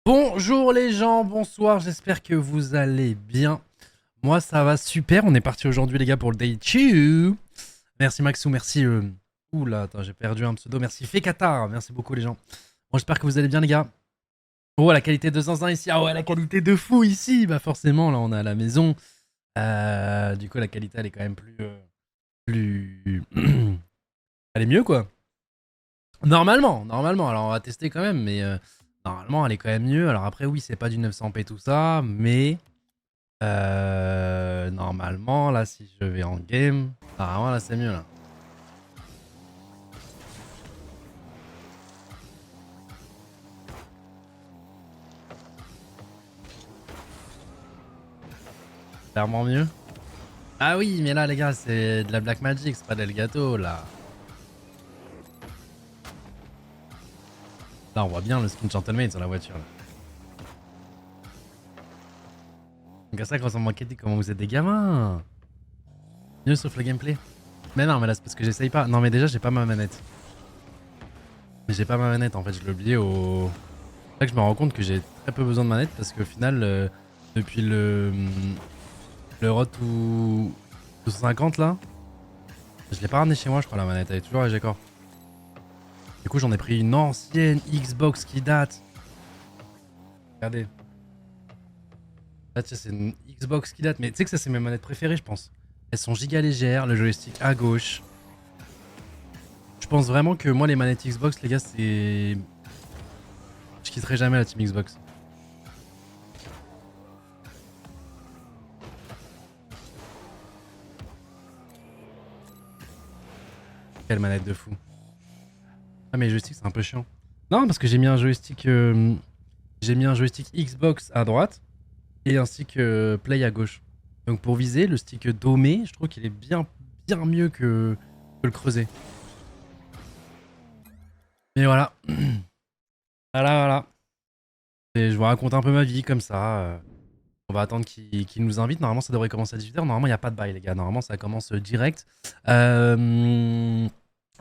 Bonjour les gens, bonsoir, j'espère que vous allez bien. Moi ça va super, on est parti aujourd'hui les gars pour le Day 2. Merci Maxou, merci... Oula, attends, j'ai perdu un pseudo, merci Fekatar, merci beaucoup les gens. Bon, j'espère que vous allez bien les gars. Oh, la qualité de zinzin ici, ah ouais, la qualité de fou ici. Bah forcément, là on est à la maison. Du coup la qualité elle est quand même plus... elle est mieux quoi. Normalement, alors on va tester quand même, mais... Normalement, elle est quand même mieux. Alors après, oui, c'est pas du 900p tout ça, mais normalement, là, si je vais en game, normalement, là, c'est mieux, là. Clairement mieux. Ah oui, mais là, les gars, c'est de la Black Magic, c'est pas d'Elgato, là. Là, on voit bien le skin Gentleman sur la voiture, là. Donc à ça, quand on m'a dit comment vous êtes des gamins. Mieux sauf le gameplay. Mais non, mais là, c'est parce que j'essaye pas. Non, mais déjà, j'ai pas ma manette. J'ai pas ma manette, en fait, je l'ai oublié au... C'est là que je me rends compte que j'ai très peu besoin de manette parce qu'au final, depuis le Road to 250 là, je l'ai pas ramené chez moi, je crois, la manette, elle est toujours à G-Core. Du coup, j'en ai pris une ancienne Xbox qui date. Regardez. Là, tu sais, c'est une Xbox qui date, mais tu sais que ça, c'est mes manettes préférées, je pense. Elles sont giga légères, le joystick à gauche. Je pense vraiment que moi, les manettes Xbox, les gars, c'est. Je quitterai jamais la team Xbox. Quelle manette de fou. Ah, mais le joystick, c'est un peu chiant. Non, parce que j'ai mis un joystick. J'ai mis un joystick Xbox à droite et un stick Play à gauche. Donc pour viser, le stick domé, je trouve qu'il est bien mieux que le creuset. Mais voilà. Voilà. Et je vous raconte un peu ma vie comme ça. On va attendre qu'il nous invite. Normalement, ça devrait commencer à 18h. Normalement, il n'y a pas de bail, les gars. Normalement, ça commence direct.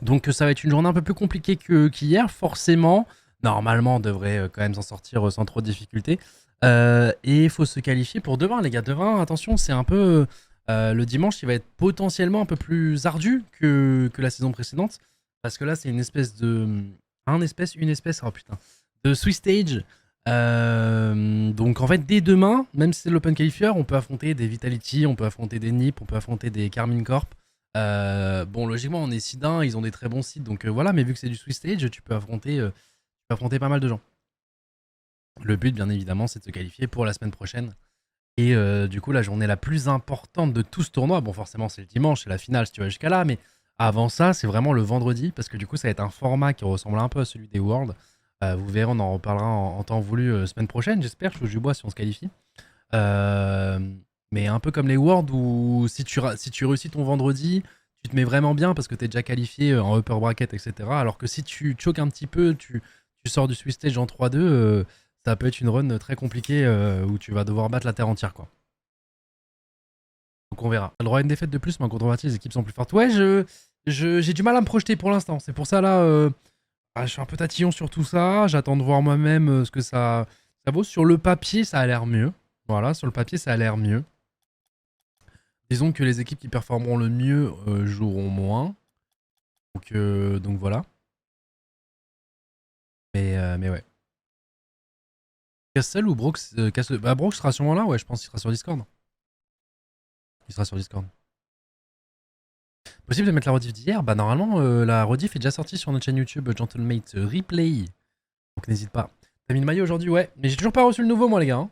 Donc, ça va être une journée un peu plus compliquée qu'hier, forcément. Normalement, on devrait quand même s'en sortir sans trop de difficultés. Et il faut se qualifier pour demain, les gars. Demain, attention, c'est un peu le dimanche qui va être potentiellement un peu plus ardu que la saison précédente. Parce que là, c'est une espèce de. Une espèce, oh putain. De Swiss Stage. Donc en fait dès demain, même si c'est l'Open Qualifier, on peut affronter des Vitality, on peut affronter des NiP, on peut affronter des Carmine Corp. Bon logiquement on est Sidin, ils ont des très bons sites, donc voilà, mais vu que c'est du Swiss Stage, tu peux affronter pas mal de gens. Le but bien évidemment c'est de se qualifier pour la semaine prochaine. Et du coup la journée la plus importante de tout ce tournoi, bon forcément c'est le dimanche, c'est la finale si tu vas jusqu'à là, mais avant ça c'est vraiment le vendredi, parce que du coup ça va être un format qui ressemble un peu à celui des Worlds. Vous verrez, on en reparlera en temps voulu semaine prochaine, j'espère. Je touche du bois si on se qualifie. Euh, mais un peu comme les Worlds où si tu réussis ton vendredi, tu te mets vraiment bien parce que tu es déjà qualifié en upper bracket, etc. Alors que si tu choques un petit peu, tu sors du Swiss Stage en 3-2, ça peut être une run très compliquée où tu vas devoir battre la terre entière, quoi. Donc on verra. T'as le droit à une défaite de plus, mais en contrepartie, les équipes sont plus fortes. Ouais, j'ai du mal à me projeter pour l'instant. C'est pour ça là. Je suis un peu tatillon sur tout ça. J'attends de voir moi-même ce que ça vaut. Sur le papier, ça a l'air mieux. Voilà, sur le papier, ça a l'air mieux. Disons que les équipes qui performeront le mieux joueront moins. Donc voilà. Mais ouais. Castle ou Brox Bah, Brox sera sûrement là, ouais, je pense qu'il sera sur Discord. Il sera sur Discord. Possible de mettre la rediff d'hier? Bah, normalement, la rediff est déjà sortie sur notre chaîne YouTube Gentlemate Replay. Donc n'hésite pas. T'as mis le maillot aujourd'hui? Ouais. Mais j'ai toujours pas reçu le nouveau, moi, les gars. Hein.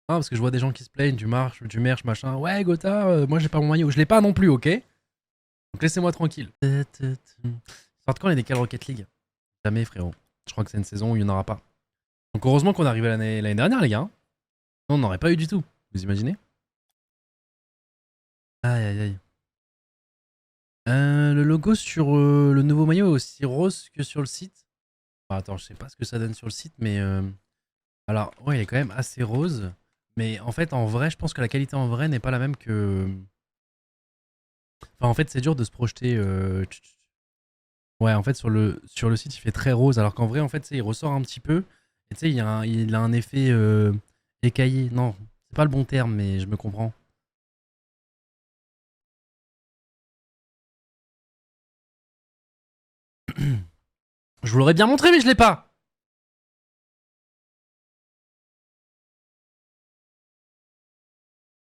Ah, parce que je vois des gens qui se plaignent du merch, machin. Ouais, Gotha, moi j'ai pas mon maillot. Je l'ai pas non plus, ok? Donc laissez-moi tranquille. Sorte quand les décals Rocket League? Jamais, frérot. Je crois que c'est une saison où il n'y en aura pas. Donc heureusement qu'on est arrivé l'année dernière, les gars. Hein. Non, on n'aurait pas eu du tout. Vous imaginez? Aïe, aïe, aïe. Le logo sur le nouveau maillot est aussi rose que sur le site. Enfin, attends, je sais pas ce que ça donne sur le site, mais... Alors, ouais, il est quand même assez rose. Mais en fait, en vrai, je pense que la qualité en vrai n'est pas la même que... Enfin, en fait, c'est dur de se projeter... Ouais, en fait, sur le site, il fait très rose. Alors qu'en vrai, en fait, il ressort un petit peu. Et tu sais, il a un effet écaillé. Non, c'est pas le bon terme, mais je me comprends. Je vous l'aurais bien montré, mais je l'ai pas.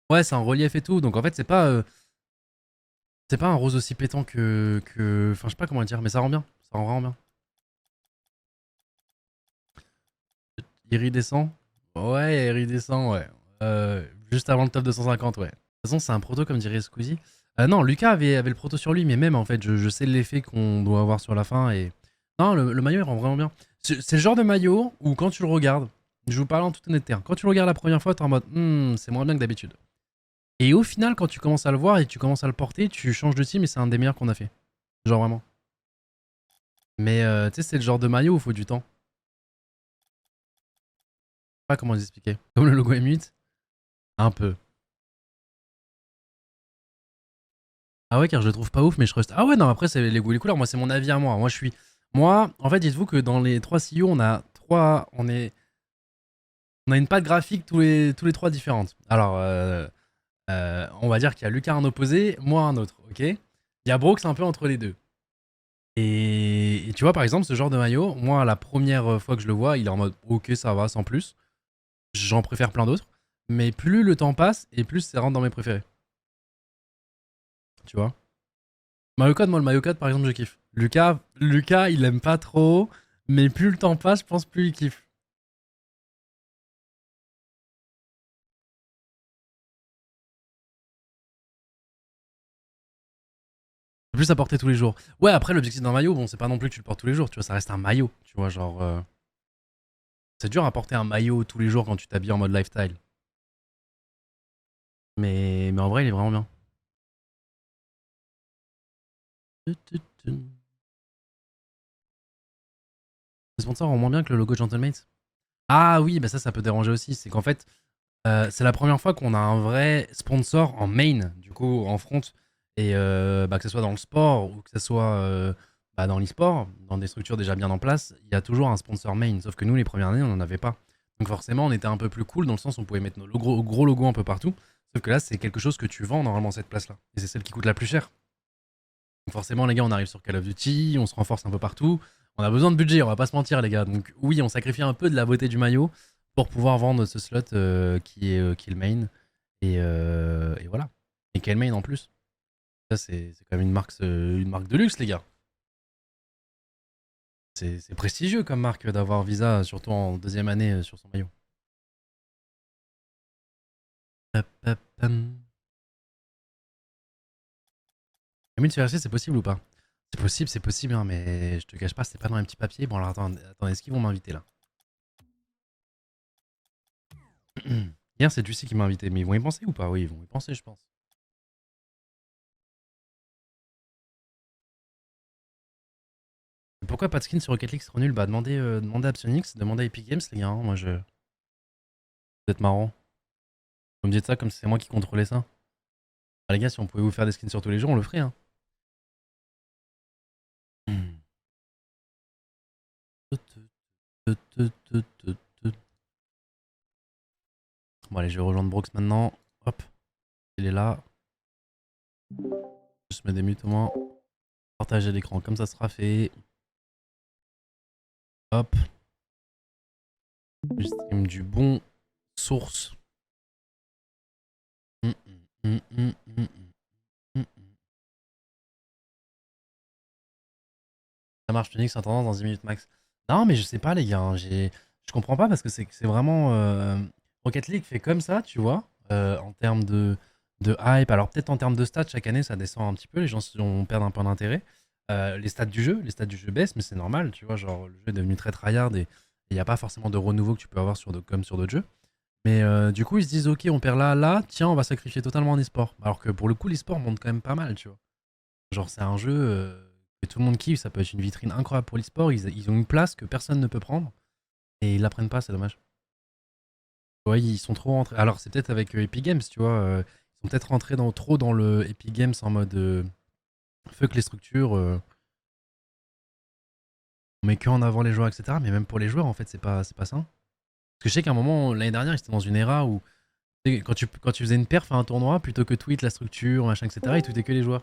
Ouais, c'est en relief et tout. Donc en fait, c'est pas un rose aussi pétant enfin, je sais pas comment dire, mais ça rend bien. Ça rend vraiment bien. Iridescent. Ouais, iridescent, ouais. Juste avant le top 250, ouais. De toute façon, c'est un proto, comme dirait Squeezie. Non, Lucas avait le proto sur lui, mais même, en fait, je sais l'effet qu'on doit avoir sur la fin. Et non, le maillot, il rend vraiment bien. C'est le genre de maillot où, quand tu le regardes, je vous parle en toute honnêteté, hein, quand tu le regardes la première fois, t'es en mode, c'est moins bien que d'habitude. Et au final, quand tu commences à le voir et tu commences à le porter, tu changes de team et c'est un des meilleurs qu'on a fait. Genre vraiment. Mais tu sais, c'est le genre de maillot où il faut du temps. Je sais pas comment vous expliquer. Comme le logo M8, un peu. Ah ouais, car je le trouve pas ouf, mais je reste. Ah ouais, non, après, c'est les goûts et les couleurs. Moi, c'est mon avis à moi. Moi, je suis. Moi, en fait, dites-vous que dans les 3 CEO, on a trois. On a une patte graphique tous les trois différentes. Alors, on va dire qu'il y a Lucas un opposé, moi un autre, ok. Il y a Brooks un peu entre les deux. Et tu vois, par exemple, ce genre de maillot, moi, la première fois que je le vois, il est en mode ok, ça va, sans plus. J'en préfère plein d'autres. Mais plus le temps passe, et plus ça rentre dans mes préférés. Tu vois. Mario Code, moi, le Mario Code, par exemple, je kiffe. Lucas, il aime pas trop, mais plus le temps passe, je pense plus il kiffe. Plus à porter tous les jours. Ouais, après, l'objectif d'un maillot, bon, c'est pas non plus que tu le portes tous les jours, tu vois, ça reste un maillot, tu vois, genre. C'est dur à porter un maillot tous les jours quand tu t'habilles en mode lifestyle. Mais en vrai, il est vraiment bien. Le sponsor rend moins bien que le logo Gentlemate. Ah oui, bah ça peut déranger aussi. C'est qu'en fait, c'est la première fois qu'on a un vrai sponsor en main, du coup, en front. Et que ce soit dans le sport ou que ce soit dans l'e-sport, dans des structures déjà bien en place, il y a toujours un sponsor main. Sauf que nous, les premières années, on n'en avait pas. Donc forcément, on était un peu plus cool dans le sens où on pouvait mettre nos gros logos un peu partout. Sauf que là, c'est quelque chose que tu vends normalement cette place-là. Et c'est celle qui coûte la plus cher. Donc forcément, les gars, on arrive sur Call of Duty, on se renforce un peu partout. On a besoin de budget, on va pas se mentir, les gars. Donc oui, on sacrifie un peu de la beauté du maillot pour pouvoir vendre ce slot qui est le main. Et voilà. Et quel main en plus. Ça, c'est quand même une marque de luxe, les gars. C'est prestigieux comme marque d'avoir Visa, surtout en deuxième année sur son maillot. Hop, hop, hum. Camille CRC, c'est possible ou pas? C'est possible, hein, mais je te cache pas, c'est pas dans les petits papiers. Bon, alors attends, est-ce qu'ils vont m'inviter là? Hier, c'est Juicy qui m'a invité, mais ils vont y penser ou pas? Oui, ils vont y penser, je pense. Pourquoi pas de skin sur Rocket League, c'est trop nul? Bah, demandez à Psyonix, demandez à Epic Games, les gars. Hein. Moi, je. Vous êtes marrant. Vous me dites ça comme si c'est moi qui contrôlais ça. Ah, les gars, si on pouvait vous faire des skins sur tous les jours, on le ferait. Hein. Bon, allez, je vais rejoindre Brooks maintenant. Hop, il est là. Je mets des mutes au moins. Partager l'écran, comme ça sera fait. Hop. Je stream du bon source. Hum, hum, hum, hum, hum, Ça marche, Phoenix en tendance dans 10 minutes max. Non, mais je sais pas, les gars. Hein, je comprends pas parce que c'est vraiment. Rocket League fait comme ça, tu vois, en termes de hype. Alors, peut-être en termes de stats, chaque année, ça descend un petit peu. Les gens perdent un peu d'intérêt. Les stats du jeu baissent, mais c'est normal, tu vois. Genre, le jeu est devenu très tryhard et il n'y a pas forcément de renouveau que tu peux avoir comme sur d'autres jeux. Mais du coup, ils se disent, ok, on perd là, tiens, on va sacrifier totalement en e-sport. Alors que pour le coup, l'e-sport monte quand même pas mal, tu vois. Genre, c'est un jeu que tout le monde kiffe, ça peut être une vitrine incroyable pour l'e-sport. Ils ont une place que personne ne peut prendre et ils la prennent pas, c'est dommage. Ouais, ils sont trop rentrés. Alors, c'est peut-être avec Epic Games, tu vois. Ils sont peut-être rentrés trop dans le Epic Games en mode fuck les structures, on met que en avant les joueurs, etc. Mais même pour les joueurs, en fait, c'est pas ça. que je sais qu'à un moment, l'année dernière, j'étais dans une era où tu sais, quand tu faisais une perf à un tournoi, plutôt que tweet la structure, machin, etc., ils tweetaient que les joueurs.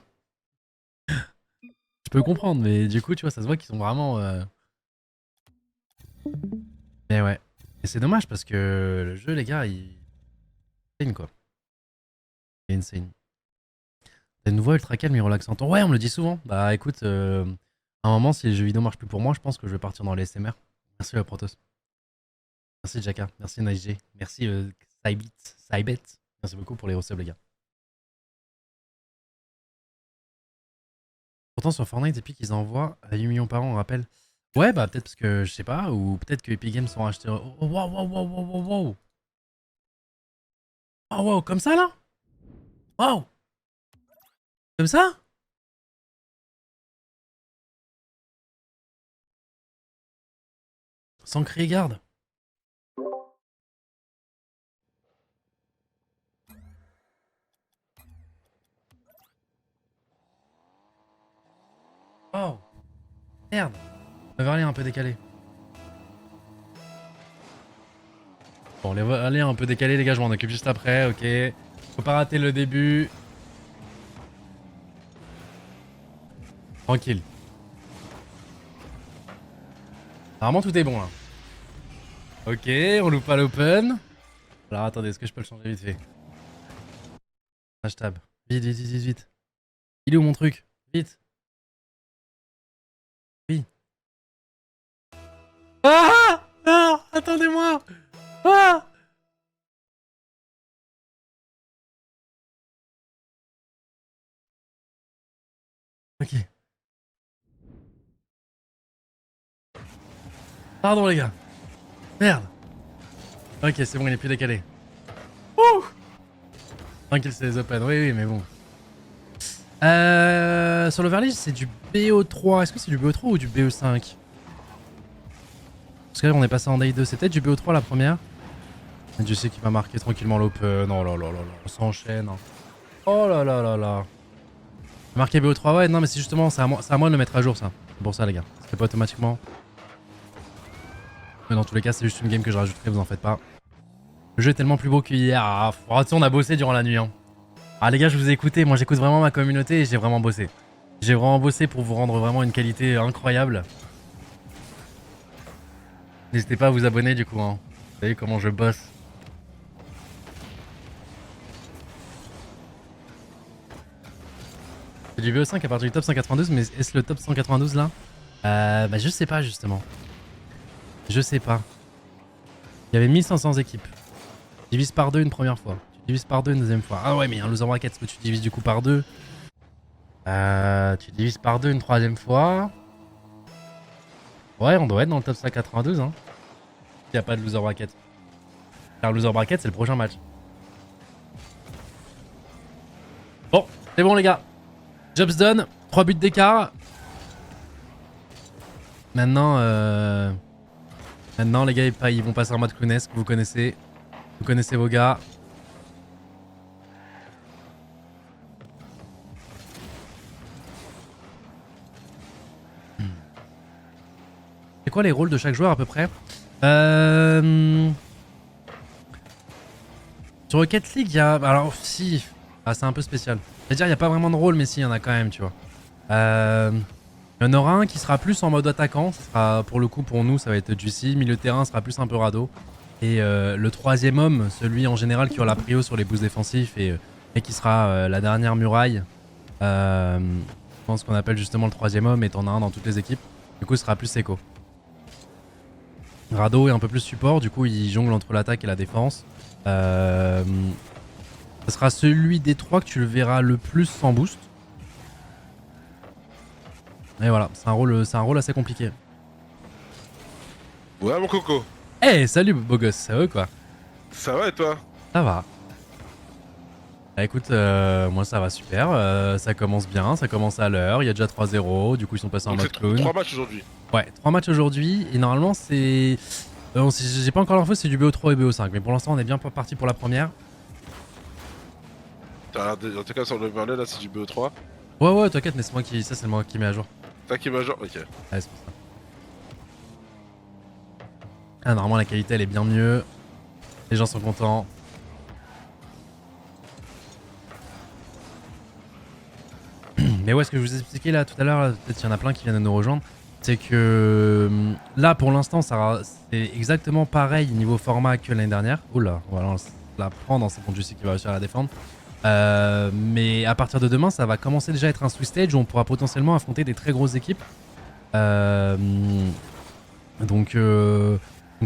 Je peux comprendre, mais du coup, tu vois, ça se voit qu'ils sont vraiment. Mais ouais. Et c'est dommage parce que le jeu, les gars, il. C'est insane, quoi. Il est insane. C'est une voix ultra calme et relaxante. Ouais, on me le dit souvent. Bah écoute, à un moment, si les jeux vidéo marchent plus pour moi, je pense que je vais partir dans les SMR. Merci Protos. Merci Jaka. Merci NiceG. Merci Cybet. Merci beaucoup pour les resubs, les gars. Pourtant, sur Fortnite, Epic, ils envoient à 8 millions par an, on rappelle. Ouais, bah peut-être parce que je sais pas, ou peut-être que Epic Games sont achetés. Oh, oh, wow, wow, wow, wow, wow, wow. Oh, wow, comme ça là? Wow! Comme ça? Sans crier garde. Oh! Merde! Beverly est un peu décalé. Bon, les allez un peu décalé, les gars, je m'en occupe juste après, ok. Faut pas rater le début. Tranquille. Normalement, tout est bon là. Ok, on loupe pas l'open. Alors attendez, est-ce que je peux le changer vite fait? Hashtag. Vite, vite, vite, vite, vite. Il est où mon truc? Vite. Oui. Ah! Non! Attendez-moi! Ah! Ok. Pardon les gars. Merde. Ok, c'est bon, il est plus décalé. Ouh! Tranquille, c'est les open. Oui, oui, mais bon. Sur l'overlay, c'est du BO3. Est-ce que c'est du BO3 ou du BE5? Parce que là, on est passé en day 2. C'est peut-être du BO3 la première. Et Dieu sait qu'il va marquer tranquillement l'open. Oh là là là là. On s'enchaîne. Oh là là là là. Marqué BO3, ouais, non, mais c'est justement, c'est à moi de le mettre à jour, ça. C'est pour ça, les gars. Ça fait pas automatiquement. Mais dans tous les cas, c'est juste une game que je rajouterai, vous en faites pas. Le jeu est tellement plus beau qu'hier. Ah, tu sais, on a bossé durant la nuit, hein. Ah, les gars, je vous ai écouté. Moi, j'écoute vraiment ma communauté et j'ai vraiment bossé. J'ai vraiment bossé pour vous rendre vraiment une qualité incroyable. N'hésitez pas à vous abonner, du coup, hein. Vous savez comment je bosse. C'est du BO5 à partir du top 192, mais est-ce le top 192 là? Bah, je sais pas, justement. Je sais pas. Il y avait 1500 équipes. Tu divises par deux une première fois. Tu divises par deux une deuxième fois. Ah ouais, mais un loser bracket, est-ce que tu divises du coup par deux? Tu divises par deux une troisième fois. Ouais, on doit être dans le top 192, hein. S'il n'y a pas de loser bracket. Car le loser bracket, c'est le prochain match. Bon, c'est bon les gars. Job's done. 3 buts d'écart. Maintenant, maintenant les gars, ils vont passer en mode clownesque. Vous connaissez. Vous connaissez vos gars. C'est quoi les rôles de chaque joueur à peu près? Sur Rocket League, il y a... Alors, si... Ah, c'est un peu spécial. C'est-à-dire, il n'y a pas vraiment de rôle, mais si, il y en a quand même, tu vois. Il y en aura un qui sera plus en mode attaquant. Ça sera, pour le coup, pour nous, ça va être Juicy. Milieu de terrain sera plus un peu radeau. Et le troisième homme, celui en général qui aura la prio sur les boosts défensifs et qui sera la dernière muraille. Je pense qu'on appelle justement le troisième homme, et t'en as un dans toutes les équipes. Du coup, ce sera plus Echo. Rado est un peu plus support, du coup, il jongle entre l'attaque et la défense. Ce sera celui des trois que tu le verras le plus sans boost. Et voilà, c'est un rôle assez compliqué. Ouais, mon coco. Eh, hey, salut beau gosse, ça va quoi? Ça va et toi? Ça va. Bah, écoute, moi ça va super, ça commence bien, ça commence à l'heure, il y a déjà 3-0, du coup ils sont passés en Donc mode c'est clown. 3 matchs aujourd'hui. Ouais, 3 matchs aujourd'hui, et normalement c'est... j'ai pas encore l'info, c'est du BO3 et BO5, mais pour l'instant on est bien parti pour la première. En tout cas sur le Merlin là c'est du BO3. Ouais ouais, t'inquiète, mais c'est moi qui... ça c'est moi qui mets à jour. T'as qui major? Ok. Ouais, c'est pour ça. Ah, normalement, la qualité, elle est bien mieux. Les gens sont contents. Mais ouais, ce que je vous ai expliqué là tout à l'heure, peut-être qu'il y en a plein qui viennent de nous rejoindre, c'est que là, pour l'instant, c'est exactement pareil niveau format que l'année dernière. Oula, on va la prendre, c'est bon, je sais qu'il va réussir à la défendre. Mais à partir de demain, ça va commencer déjà à être un Swiss Stage où on pourra potentiellement affronter des très grosses équipes. Euh, donc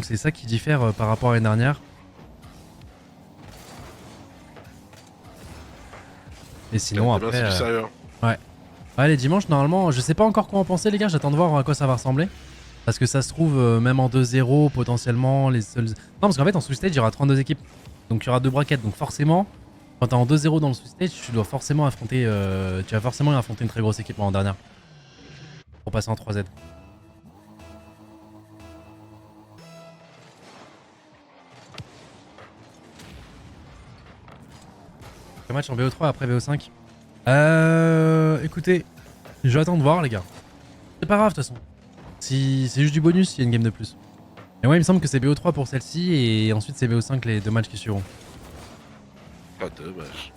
c'est ça qui diffère par rapport à l'année dernière. Et sinon, Demain, après, c'est du sérieux. ouais. Ouais, les dimanches, normalement, je sais pas encore quoi en penser, les gars. J'attends de voir à quoi ça va ressembler. Parce que ça se trouve, même en 2-0, potentiellement, les seuls. Non, parce qu'en fait, en Swiss Stage, il y aura 32 équipes. Donc, il y aura 2 brackets. Donc, forcément, quand t'es en 2-0 dans le Swiss Stage, tu dois forcément affronter. Tu vas forcément affronter une très grosse équipe en dernière. Pour passer en 3Z. Le match en BO3 après BO5. Écoutez, j'attends de voir, les gars. C'est pas grave, de toute façon. Si, c'est juste du bonus s'il y a une game de plus. Et ouais, il me semble que c'est BO3 pour celle-ci et ensuite c'est BO5 les 2 matchs qui suivront. Pas dommage.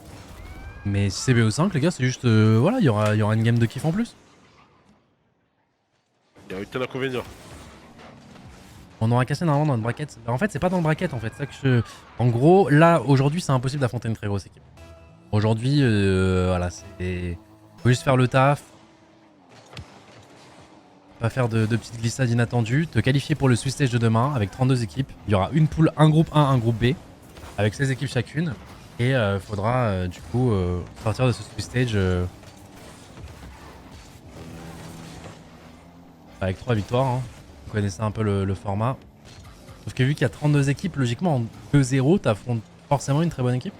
Mais si c'est BO5, les gars, c'est juste. Voilà, il y aura une game de kiff en plus. Il y a aucun inconvénient. On aura cassé normalement dans le bracket. En fait, c'est pas dans le bracket en fait. Ça que En gros, là, aujourd'hui, c'est impossible d'affronter une très grosse équipe. Aujourd'hui, voilà, c'est. Faut juste faire le taf. Pas faire de petites glissades inattendues. Te qualifier pour le Swiss Stage de demain avec 32 équipes. Il y aura une poule, un groupe 1, un groupe B. Avec 16 équipes chacune. Et faudra du coup sortir de ce Swiss Stage avec 3 victoires. Hein. Vous connaissez un peu le format. Sauf que vu qu'il y a 32 équipes, logiquement en 2-0, t'affrontes forcément une très bonne équipe.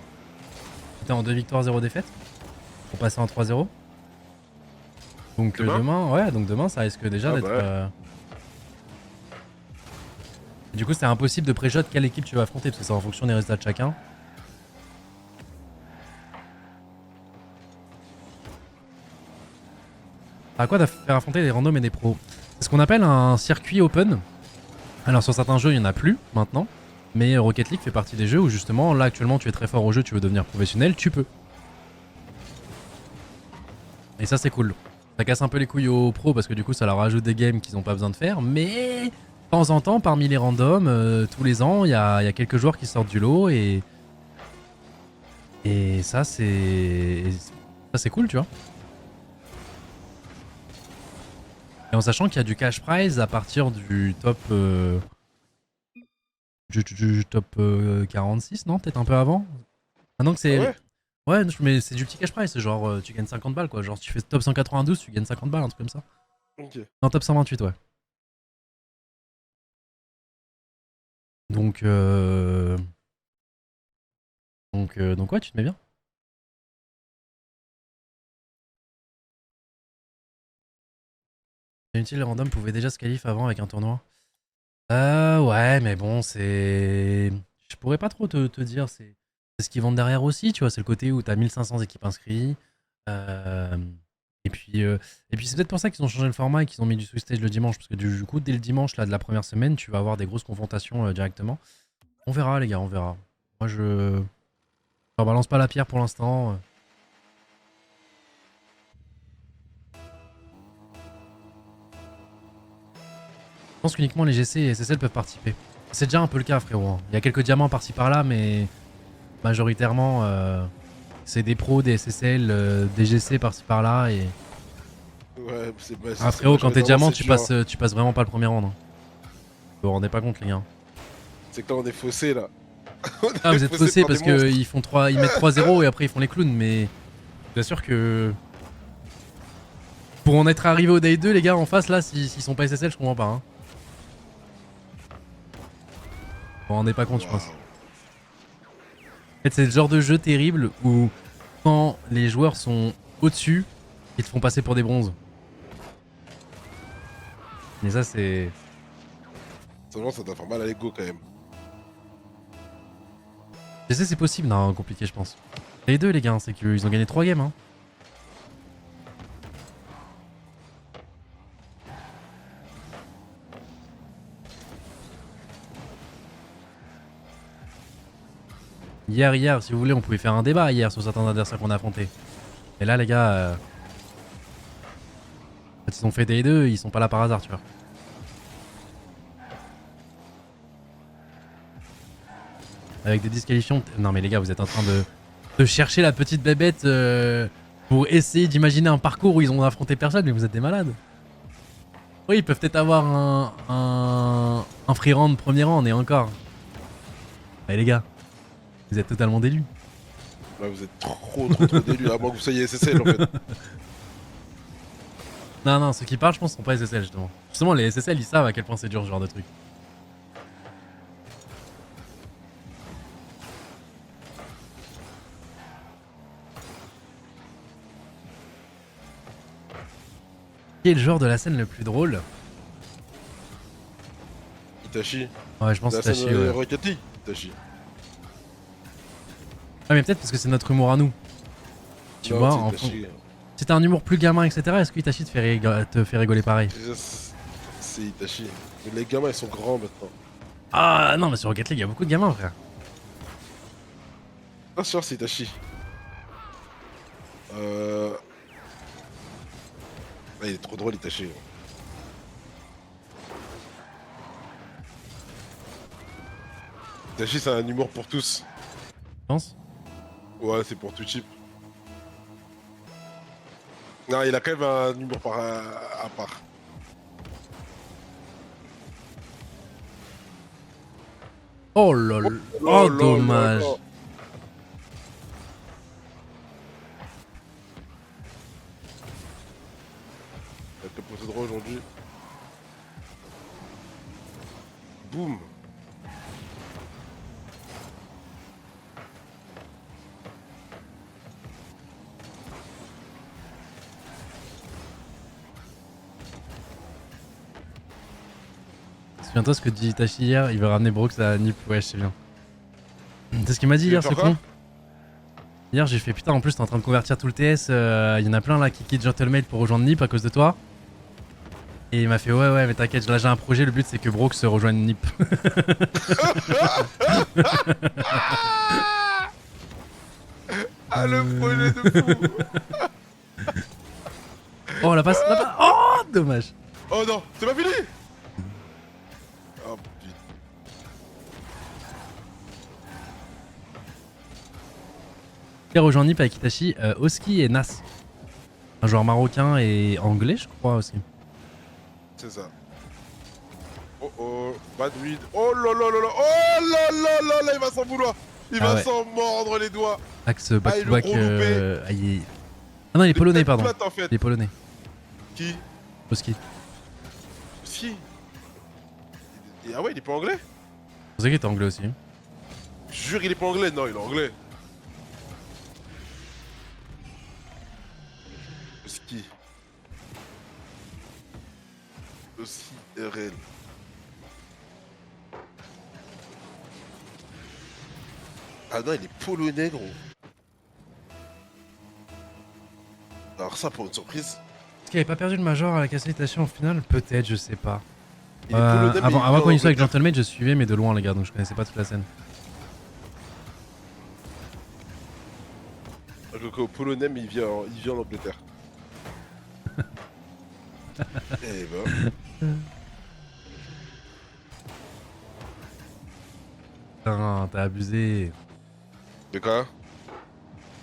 T'es en 2 victoires, 0 défaites. Pour passer en 3-0. Donc demain, ouais, donc demain ça risque déjà d'être. Ouais. Du coup, c'est impossible de préjot quelle équipe tu vas affronter parce que c'est en fonction des résultats de chacun. À quoi de faire affronter des randoms et des pros? C'est ce qu'on appelle un circuit open. Alors sur certains jeux, il n'y en a plus maintenant. Mais Rocket League fait partie des jeux où justement, là actuellement, tu es très fort au jeu, tu veux devenir professionnel, tu peux. Et ça, c'est cool. Ça casse un peu les couilles aux pros parce que du coup, ça leur rajoute des games qu'ils n'ont pas besoin de faire. Mais de temps en temps, parmi les randoms, tous les ans, il y a quelques joueurs qui sortent du lot et ça, c'est cool, tu vois. Et en sachant qu'il y a du cash prize à partir du top. Du top 46, non? Peut-être un peu avant? Maintenant que Ah c'est. ouais? Ouais, mais c'est du petit cash prize, c'est genre tu gagnes 50 balles quoi. Genre si tu fais top 192, tu gagnes 50 balles, un truc comme ça. Ok. Non, top 128, ouais. Donc, donc ouais, tu te mets bien. C'est inutile, les randoms pouvaient déjà se qualifier avant avec un tournoi. Ouais, mais bon, c'est. Je pourrais pas trop te dire, c'est ce qu'ils vendent derrière aussi, tu vois. C'est le côté où t'as 1500 équipes inscrites. Euh, Et puis, euh, et puis c'est peut-être pour ça qu'ils ont changé le format et qu'ils ont mis du Swiss Stage le dimanche. Parce que du coup, dès le dimanche là, de la première semaine, tu vas avoir des grosses confrontations directement. On verra, les gars, on verra. Moi, je leur balance pas la pierre pour l'instant. Je pense qu'uniquement les GC et SSL peuvent participer. C'est déjà un peu le cas, frérot. Hein. Il y a quelques diamants par-ci par-là, mais majoritairement, c'est des pros, des SSL, des GC par-ci par-là. Et... Ouais, Ah, frérot, quand t'es majoritairement, diamant, c'est dur. Hein. tu passes vraiment pas le premier round. Hein. Vous vous rendez pas compte, les gars. C'est que là, on est faussé là. On Ah, est vous êtes faussé faussés par des parce monstres. ils mettent 3-0 et après ils font les clowns, mais je vous assure que pour en être arrivé au day 2, les gars en face là, s'ils sont pas SSL, je comprends pas. Hein. Vous vous rendez pas compte, je pense. Waouh. En fait, c'est le genre de jeu terrible où quand les joueurs sont au-dessus, ils te font passer pour des bronzes. Et ça, c'est. Seulement, ça doit faire mal à l'ego quand même. Je sais, c'est possible, non, compliqué, je pense. Les deux, les gars, c'est qu'ils ont gagné 3 games. Hein. Hier, si vous voulez, on pouvait faire un débat hier sur certains adversaires qu'on a affrontés. Et là, les gars, quand ils ont fait des 2, ils sont pas là par hasard, tu vois. Avec des disqualifications. Non, mais les gars, vous êtes en train de chercher la petite bébête pour essayer d'imaginer un parcours où ils ont affronté personne, mais vous êtes des malades. Oui, ils peuvent peut-être avoir un free round premier round et encore. Allez, les gars, vous êtes totalement délus. Là, vous êtes trop délus, à moins que vous soyez SSL en fait. Non, ceux qui parlent, je pense, sont pas SSL justement. Justement, les SSL, ils savent à quel point c'est dur ce genre de truc. Qui est le joueur de la scène le plus drôle? Itachi. Ouais, je pense La Itachi, scène ouais. Rockety, Itachi. Ah, mais peut-être parce que c'est notre humour à nous. Tu vois, c'est Itachi. si t'as un humour plus gamin, etc., est-ce que Itachi te fait rigoler pareil? C'est Itachi. Mais les gamins, ils sont grands maintenant. Ah non, mais sur Rocket League, il y a beaucoup de gamins, frère. Ah, sûr, c'est Itachi. Ah, il est trop drôle, Itachi. Itachi, c'est un humour pour tous. Tu penses? Ouais, c'est pour tout type. Non, il a quand même un humour à part. Oh lol. Oh, dommage. Il a posé droit aujourd'hui. Boum. Souviens-toi ce que dit Itachi hier, il veut ramener Brooks à Nip. Ouais, je sais bien. C'est ce qu'il m'a dit hier, ce con. Hier, j'ai fait putain, en plus, t'es en train de convertir tout le TS. Il y en a plein là qui quittent Gentlemate pour rejoindre Nip à cause de toi. Et il m'a fait ouais, mais t'inquiète, là j'ai un projet. Le but c'est que Brooks rejoigne Nip. Ah, le projet de fou. Oh, la passe, la passe. Oh, dommage. Oh non, c'est pas fini. Oh putain. Qui a rejoint Nip avec Itachi, Oski et Nas. Un joueur marocain et anglais, je crois aussi. C'est ça. Oh oh, bad weed. Oh là là là là. Oh là là là là, il va s'en vouloir. Il va s'en mordre les doigts. Axe back to back. Il Ah non, il est polonais, pardon. plate, en fait. Il est polonais. Qui? Oski. Si. Ah ouais, il est pas anglais? Je pensais qu'il était anglais aussi. Je jure, il est pas anglais. Non, il est anglais. Ski. Aussi RL. Ah non, il est polonais, gros. Alors ça, pour une surprise. Est-ce qu'il avait pas perdu le major à la qualification en finale? Peut-être, je sais pas. Il est polonais, avant qu'on y soit avec Gentlemate, je suivais, mais de loin, les gars, donc je connaissais pas toute la scène. Le polonais, mais il vit en Angleterre. Eh ben. Putain, t'as abusé. De quoi?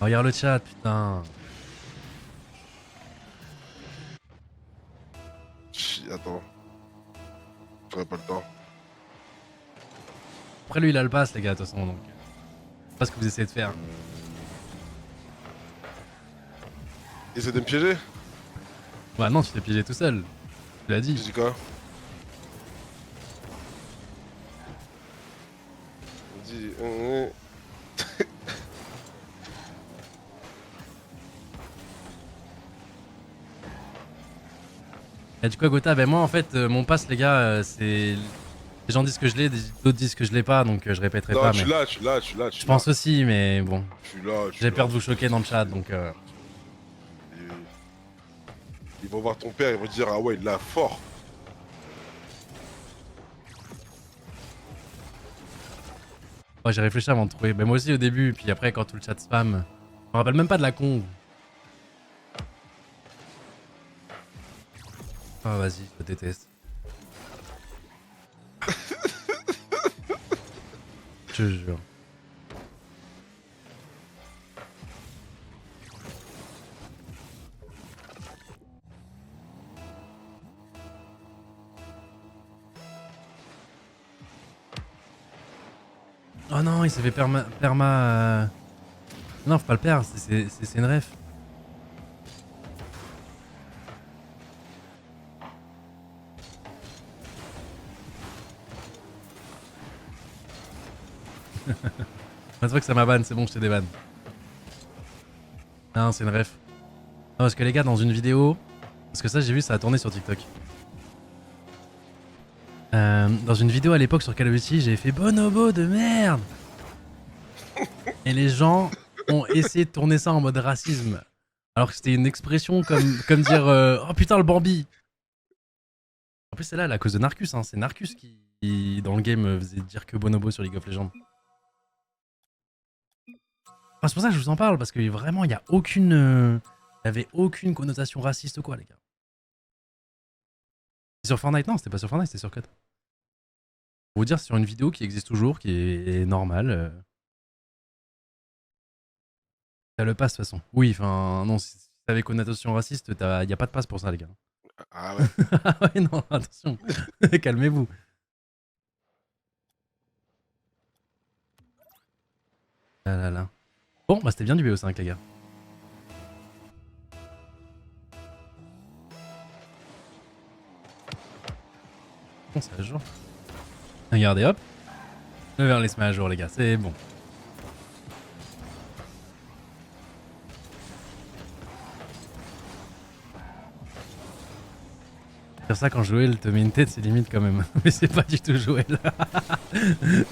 Regarde le chat, putain. Attends. J'aurais pas le temps. Après, lui, il a le pass, les gars, de toute façon, donc. Je sais pas ce que vous essayez de faire. Essaie de me piéger? Bah non, tu t'es piégé tout seul. Tu l'as dit. Je dis quoi? Dis. Et du coup, Gotha, ben moi, en fait, mon pass, les gars, c'est. Les gens disent que je l'ai, d'autres disent que je l'ai pas, donc je répéterai Non, pas. tu Mais... l'as, tu l'as, tu l'as. Je pense aussi, mais bon. Tu l'as, J'ai peur de vous choquer dans le chat, donc. Ils vont voir ton père, ils vont dire ah ouais, il l'a fort. Ouais, j'ai réfléchi avant de trouver. Mais moi aussi au début, puis après quand tout le chat spam. Je me rappelle même pas de la con. Ah vas-y, je déteste. Je te jure. Oh non, il s'est fait perma. Non, faut pas le perdre, c'est une ref. Une fois que ça m'a ban, c'est bon, je t'ai déban. Non, c'est une ref. Non, parce que les gars, dans une vidéo. Parce que ça, j'ai vu, ça a tourné sur TikTok. Dans une vidéo à l'époque sur Call of Duty, j'ai fait bonobo de merde. Et les gens ont essayé de tourner ça en mode racisme. Alors que c'était une expression comme dire oh putain le Bambi. En plus, c'est là à cause de Narcus. Hein. C'est Narcus qui, dans le game, faisait dire que bonobo sur League of Legends. Enfin, c'est pour ça que je vous en parle, parce que vraiment, il y a aucune. Il y avait aucune connotation raciste, quoi, les gars. C'est sur Fortnite? Non, c'était pas sur Fortnite, c'était sur COD. Pour vous dire, c'est sur une vidéo qui existe toujours, qui est normale. T'as le pass, de toute façon. Oui, enfin, non, si t'avais connotation raciste, y a pas de pass pour ça, les gars. Ah ouais. Ah ouais, non, attention. Calmez-vous. Ah là là. Bon, bah c'était bien du BO5, les gars. Bon, c'est à jour. Regardez, hop. On les met à jour, les gars, c'est bon. Faire ça quand Joël te met une tête, c'est limite quand même. Mais c'est pas du tout Joël.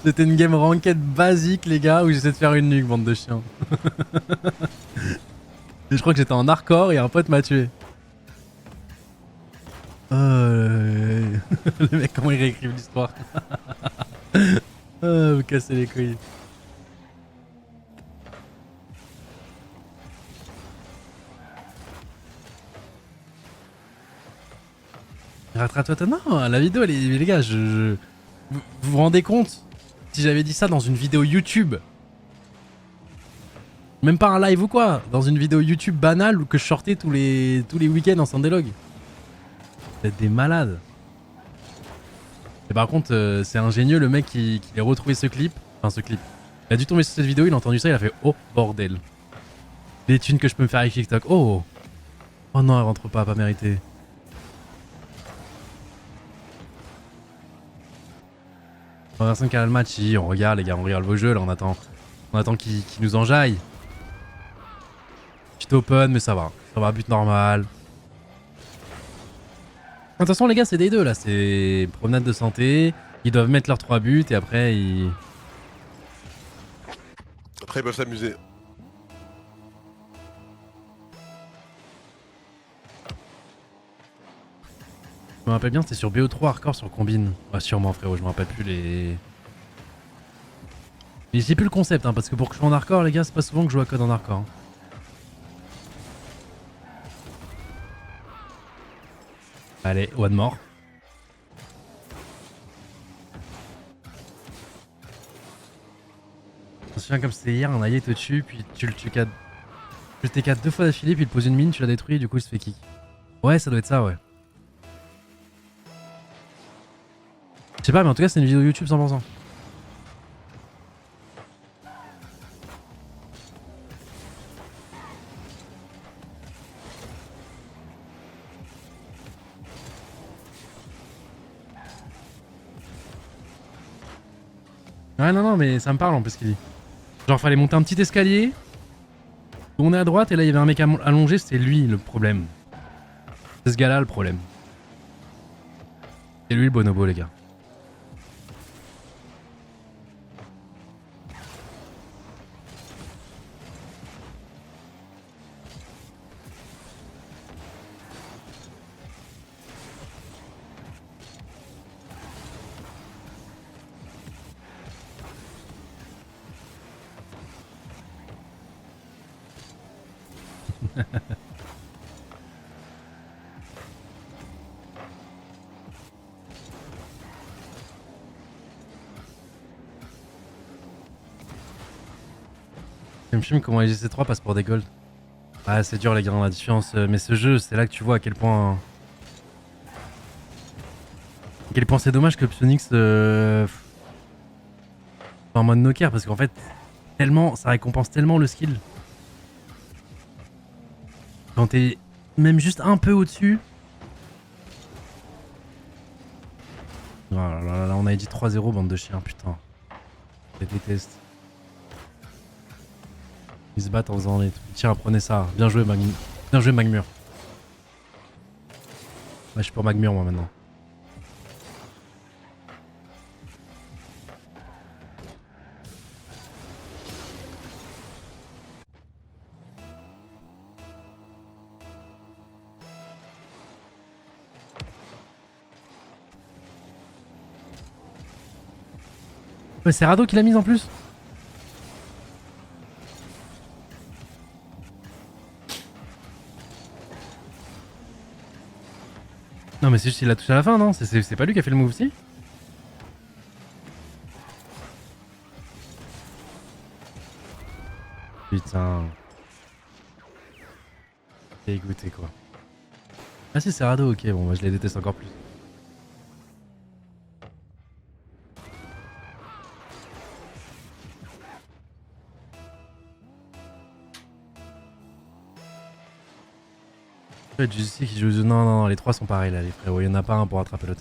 C'était une game ranked basique, les gars, où j'essaie de faire une nuque, bande de chiens. Et je crois que j'étais en hardcore et un pote m'a tué. Oh, le mec, comment il réécrivent l'histoire. Oh, vous cassez les couilles. Rattrape-toi, non, la vidéo, les gars, vous vous rendez compte? Si j'avais dit ça dans une vidéo YouTube, même pas un live ou quoi, dans une vidéo YouTube banale où que je sortais tous les week-ends en Sunday Log. Vous êtes des malades. Et par contre, c'est ingénieux le mec qui a retrouvé ce clip. Enfin, ce clip. Il a dû tomber sur cette vidéo, il a entendu ça, il a fait oh bordel. Les thunes que je peux me faire avec TikTok. Oh. Oh non, elle rentre pas mérité. Personne qui a le match, si, on regarde les gars, on regarde vos jeux là, on attend qu'ils nous enjaillent. Petit open, mais ça va, but normal. De toute façon les gars, c'est des deux là, c'est promenade de santé, ils doivent mettre leurs 3 buts et après ils... Après, ils peuvent s'amuser. Je me rappelle bien, c'était sur BO3 hardcore sur combine. Ah sûrement frérot, je me rappelle plus les... Mais j'ai plus le concept hein, parce que pour que je joue en hardcore les gars, c'est pas souvent que je joue à code en hardcore. Hein. Allez, one more. Je me souviens comme c'était hier, un allié te tue, puis tu le tues 4... Tu le T4 2 fois d'affilée, puis il pose une mine, tu l'as détruit, du coup il se fait kick. Ouais, ça doit être ça, ouais. Je sais pas, mais en tout cas, c'est une vidéo YouTube 100%. Ouais, non, mais ça me parle en plus ce qu'il dit. Genre, fallait monter un petit escalier, tourner à droite, et là, il y avait un mec allongé, c'était lui le problème. C'est ce gars-là le problème. C'est lui le bonobo, les gars. Je me filme comment les GC3 passent pour des golds. Ah, c'est dur les gars, la différence. Mais ce jeu, c'est là que tu vois à quel point. À quel point c'est dommage que Psyonix soit en mode no-care parce qu'en fait, tellement, ça récompense tellement le skill. Quand t'es même juste un peu au-dessus. Voilà, là, on avait dit 3-0, bande de chiens, putain. Je les déteste. Ils se battent en faisant les trucs. Tiens, prenez ça. Bien joué, Bien joué, Magmur. Bah, je suis pour Magmur, moi, maintenant. Ouais, c'est Rado qui l'a mise en plus. Non, mais c'est juste qu'il a touché à la fin, non? C'est pas lui qui a fait le move aussi? Putain. Dégoûté, quoi. Ah si, c'est Rado, ok, bon, moi je les déteste encore plus. Ouais, Juicy qui joue. Non, les trois sont pareils là, les frérots. Il y en a pas un pour attraper l'autre.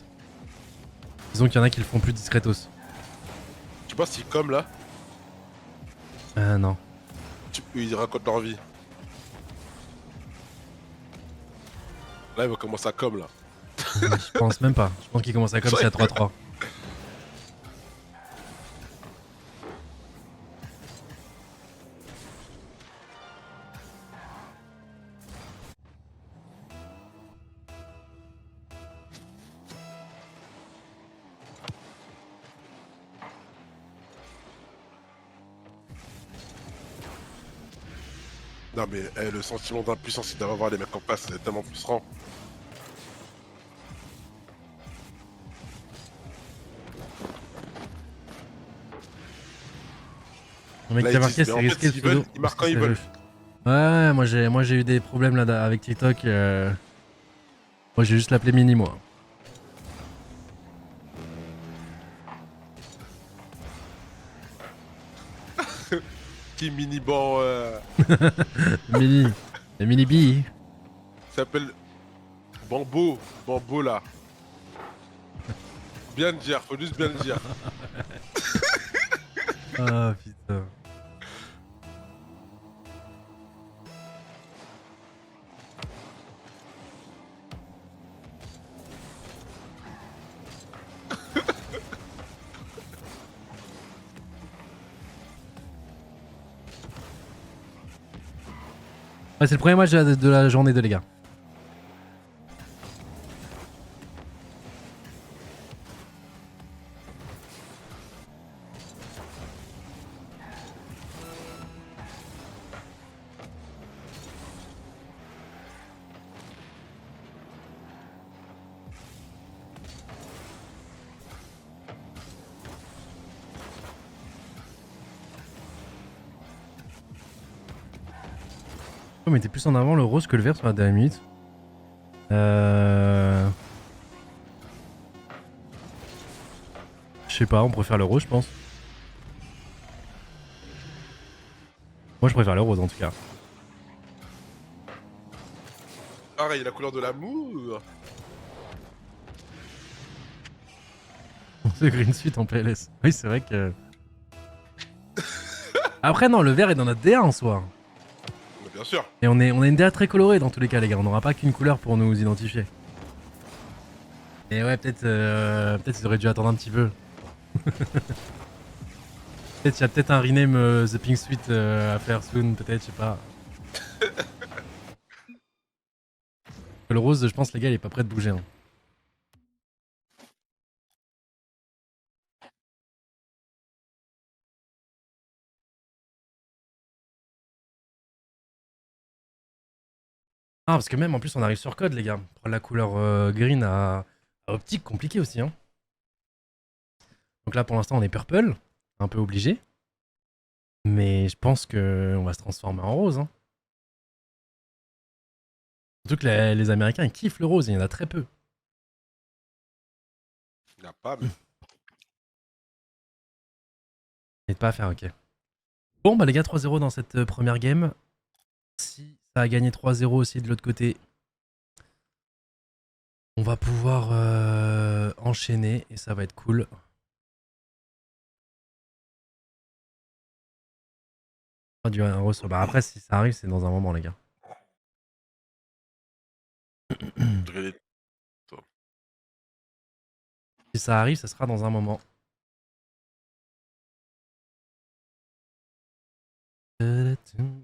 Disons qu'il y en a qui le font plus discretos. Tu penses qu'ils comme là? Non. Ils racontent leur vie. Là, ils vont commencer à comme là. Je pense même pas. Je pense qu'il commence à comme si à 3-3. Non mais le sentiment d'impuissance, c'est d'avoir les mecs en face, c'est tellement frustrant. Le mec Là, qui a ils disent, marqué, mais c'est en risqué fait, le s'ils veulent, pseudo. ils Parce marquent que quand ils c'est veulent. Ouais, moi j'ai eu des problèmes là avec TikTok. Moi j'ai juste l'appelé Mini, moi. Qui mini-ban Mini. Le Mini B. s'appelle Bambo. Bambo là. Bien le dire, faut juste bien le dire. Ah putain. Ouais, c'est le premier match de la journée de les gars. On mettait plus en avant le rose que le vert sur la dernière minute. Je sais pas, on préfère le rose, je pense. Moi, je préfère le rose en tout cas. Pareil, la couleur de l'amour. Ce green suite en PLS. Oui, c'est vrai que. Après, non, le vert est dans notre DA en soi. Mais bien sûr. Et on est une DA très colorée dans tous les cas, les gars. On n'aura pas qu'une couleur pour nous identifier. Et ouais, peut-être ils auraient dû attendre un petit peu. Peut-être il y a peut-être un rename The Pink Suite à faire soon, peut-être, je sais pas. Le rose, je pense, les gars, il est pas prêt de bouger. Hein. Ah, parce que même en plus, on arrive sur code, les gars. Prendre la couleur green à optique, compliqué aussi. Hein. Donc là, pour l'instant, on est purple. Un peu obligé. Mais je pense qu'on va se transformer en rose. Hein. Surtout que les Américains, ils kiffent le rose. Il y en a très peu. Il n'y a pas, mais. N'hésite pas à faire, ok. Bon, bah les gars, 3-0 dans cette première game. Si ça a gagné 3-0 aussi de l'autre côté, on va pouvoir enchaîner et ça va être cool. Bah après, si ça arrive, c'est dans un moment, les gars. Si ça arrive, ça sera dans un moment. Il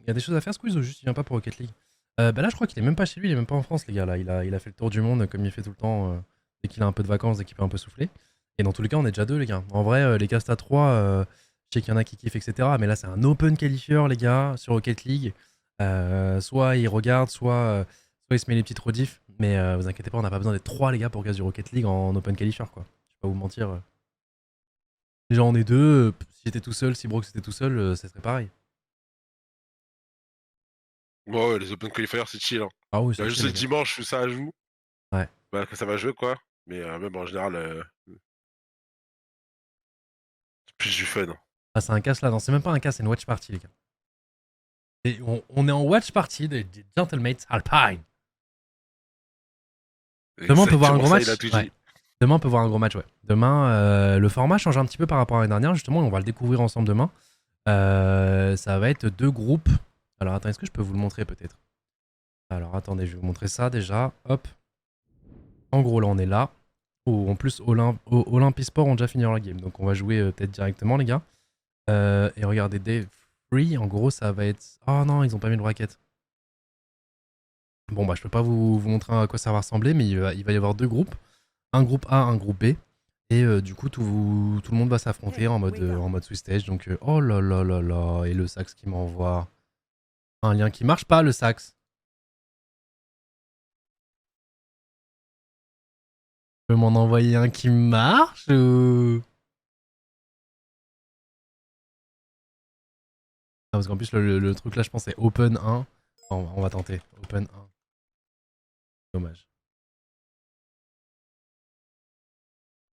y a des choses à faire, Squeeze, ou juste il vient pas pour Rocket League? Bah là, je crois qu'il est même pas chez lui, il est même pas en France, les gars. Là, il a fait le tour du monde comme il fait tout le temps dès qu'il a un peu de vacances, dès qu'il peut un peu souffler. Et dans tous les cas, on est déjà deux, les gars. En vrai, les Casta 3, je sais qu'il y en a qui kiffent, etc. Mais là, c'est un open qualifier, les gars, sur Rocket League. Soit il regarde, soit il se met les petites rediffs. Mais vous inquiétez pas, on n'a pas besoin d'être 3, les gars, pour gagner du Rocket League en open qualifier, quoi. Je vais pas vous mentir. Déjà, on est deux. Si j'étais tout seul, si Brox était tout seul, ça serait pareil. Ouais, les Open Qualifiers, c'est chill. Hein. Ah oui, Bah, c'est juste chill, le les gars. dimanche où ça joue. Ouais. Bah, que ça va jouer, quoi. Mais même en général, c'est plus du fun. Hein. Ah, c'est un casse là. Non, c'est même pas un casse, c'est une watch party, les gars. Et on est en watch party des Gentlemates Alpine. Demain, on peut voir un gros Ça, match. il a tout Ouais. dit. Demain, on peut voir un gros match, ouais. Demain, le format change un petit peu par rapport à l'année dernière, justement, et on va le découvrir ensemble demain. Ça va être 2 groupes. Alors, attends, est-ce que je peux vous le montrer peut-être? Alors, attendez, je vais vous montrer ça déjà. Hop. En gros, là, on est là. Oh, en plus, Olympi Sport ont déjà fini leur game, donc on va jouer peut-être directement, les gars. Et regardez, Day Free, en gros, ça va être. Oh non, ils ont pas mis le bracket. Bon, bah, je peux pas vous montrer à quoi ça va ressembler, mais il va y avoir 2 groupes. Un groupe A, un groupe B. Et du coup, tout le monde va s'affronter en mode Swiss Stage. Donc, oh là là là là. Et le Sax qui m'envoie un lien qui marche pas, le Sax. Je peux m'en envoyer un qui marche ou. Ah, parce qu'en plus, le truc là, je pense, c'est Open 1. On va tenter. Open 1. Dommage.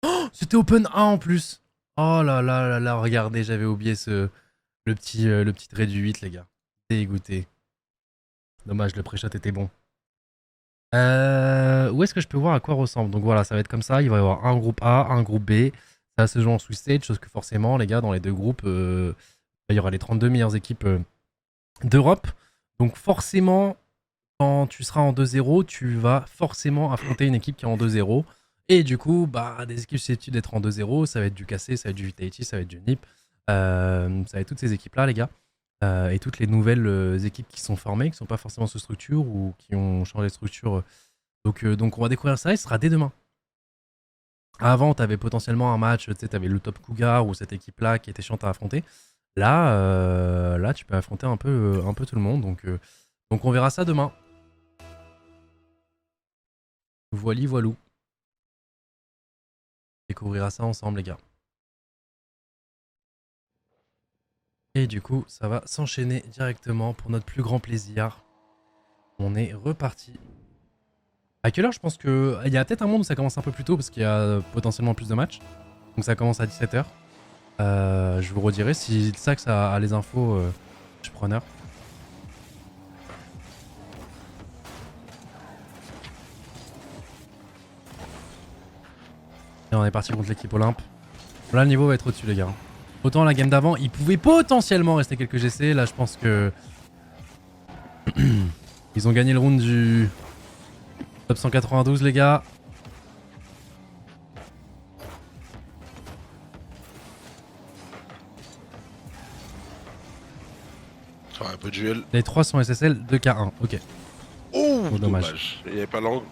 Oh, c'était Open 1 en plus. Oh là là là là. Regardez, j'avais oublié le petit trait du 8, les gars. Dégoûté. Dommage, le pré-shot était bon. Où est-ce que je peux voir à quoi ressemble? Donc voilà, ça va être comme ça. Il va y avoir un groupe A, un groupe B. Ça va se jouer en Swiss Stage, chose que forcément, les gars, dans les 2 groupes, il y aura les 32 meilleures équipes d'Europe. Donc forcément, quand tu seras en 2-0, tu vas forcément affronter une équipe qui est en 2-0. Et du coup, bah, des équipes susceptibles d'être en 2-0, ça va être du KC, ça va être du Vitality, ça va être du NIP. Ça va être toutes ces équipes-là, les gars. Et toutes les nouvelles équipes qui sont formées, qui sont pas forcément sous structure ou qui ont changé de structure. Donc on va découvrir ça, et ce sera dès demain. Avant, tu avais potentiellement un match, tu sais, tu avais le Top Cougar ou cette équipe-là qui était chiante à affronter. Là, tu peux affronter un peu tout le monde. Donc on verra ça demain. Voili voilou. On découvrira ça ensemble, les gars. Et du coup, ça va s'enchaîner directement pour notre plus grand plaisir. On est reparti. À quelle heure? Je pense que il y a peut-être un monde où ça commence un peu plus tôt parce qu'il y a potentiellement plus de matchs. Donc ça commence à 17h. Je vous redirai si le Sax a les infos, je suis preneur. Et on est parti contre l'équipe Olympe. Là, le niveau va être au-dessus, les gars. Autant la game d'avant, il pouvait potentiellement rester quelques GC. Là, je pense que ils ont gagné le round du top 192, les gars. Un peu de duel. Les 3 sont SSL, 2K1. Ok. Oh, dommage. Il n'y avait pas l'angle.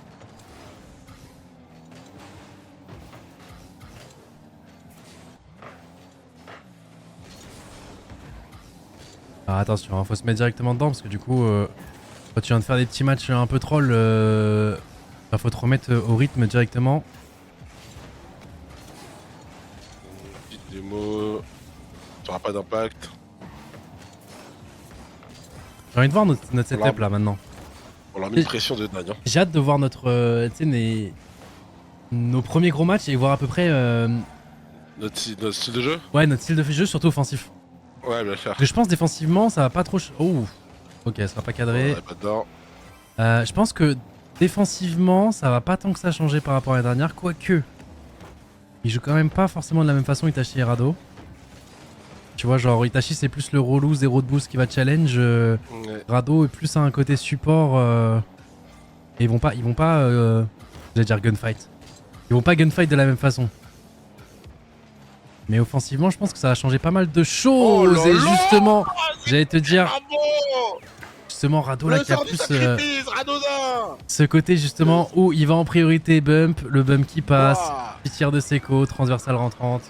Alors attention, hein, faut se mettre directement dedans parce que du coup, Quand tu viens de faire des petits matchs un peu troll, faut te remettre au rythme directement. Petite démo. T'auras pas d'impact. J'ai envie de voir notre setup là maintenant. On leur met une pression de dingue. Hein. J'ai hâte de voir notre, nos premiers gros matchs et voir à peu près Notre style de jeu. ouais, notre style de jeu, surtout offensif. Ouais, bien sûr. Parce que je pense défensivement, ça va pas trop. Oh, ok, ça sera pas cadré. Ouais, pas dedans. Je pense que défensivement, ça va pas tant que ça changer par rapport à la dernière, quoique. Il joue quand même pas forcément de la même façon Itachi et Rado. Tu vois, genre Itachi c'est plus le relou, 0 de boost qui va challenge. Ouais. Rado est plus un côté support. Et ils vont pas, j'allais dire gunfight. Ils vont pas gunfight de la même façon. Mais offensivement, je pense que ça va changer pas mal de choses. Oh là et là, justement, j'allais te dire, bravo. justement, Rado là Le qui a sort du plus sacrifice, Radozin. ce côté justement où il va en priorité bump, le bump qui passe, Ouah. petit tir de Seco, transversale rentrante.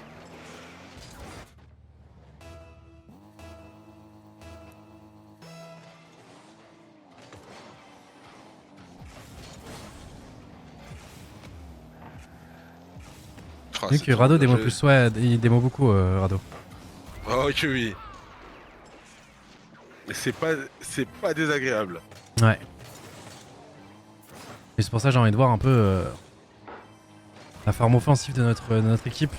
Ah, Vu c'est que trop Rado bien démo joué. plus, ouais, il démo beaucoup Rado. Oh que oui. Mais c'est pas désagréable. Ouais. Et c'est pour ça que j'ai envie de voir un peu la forme offensive de notre équipe.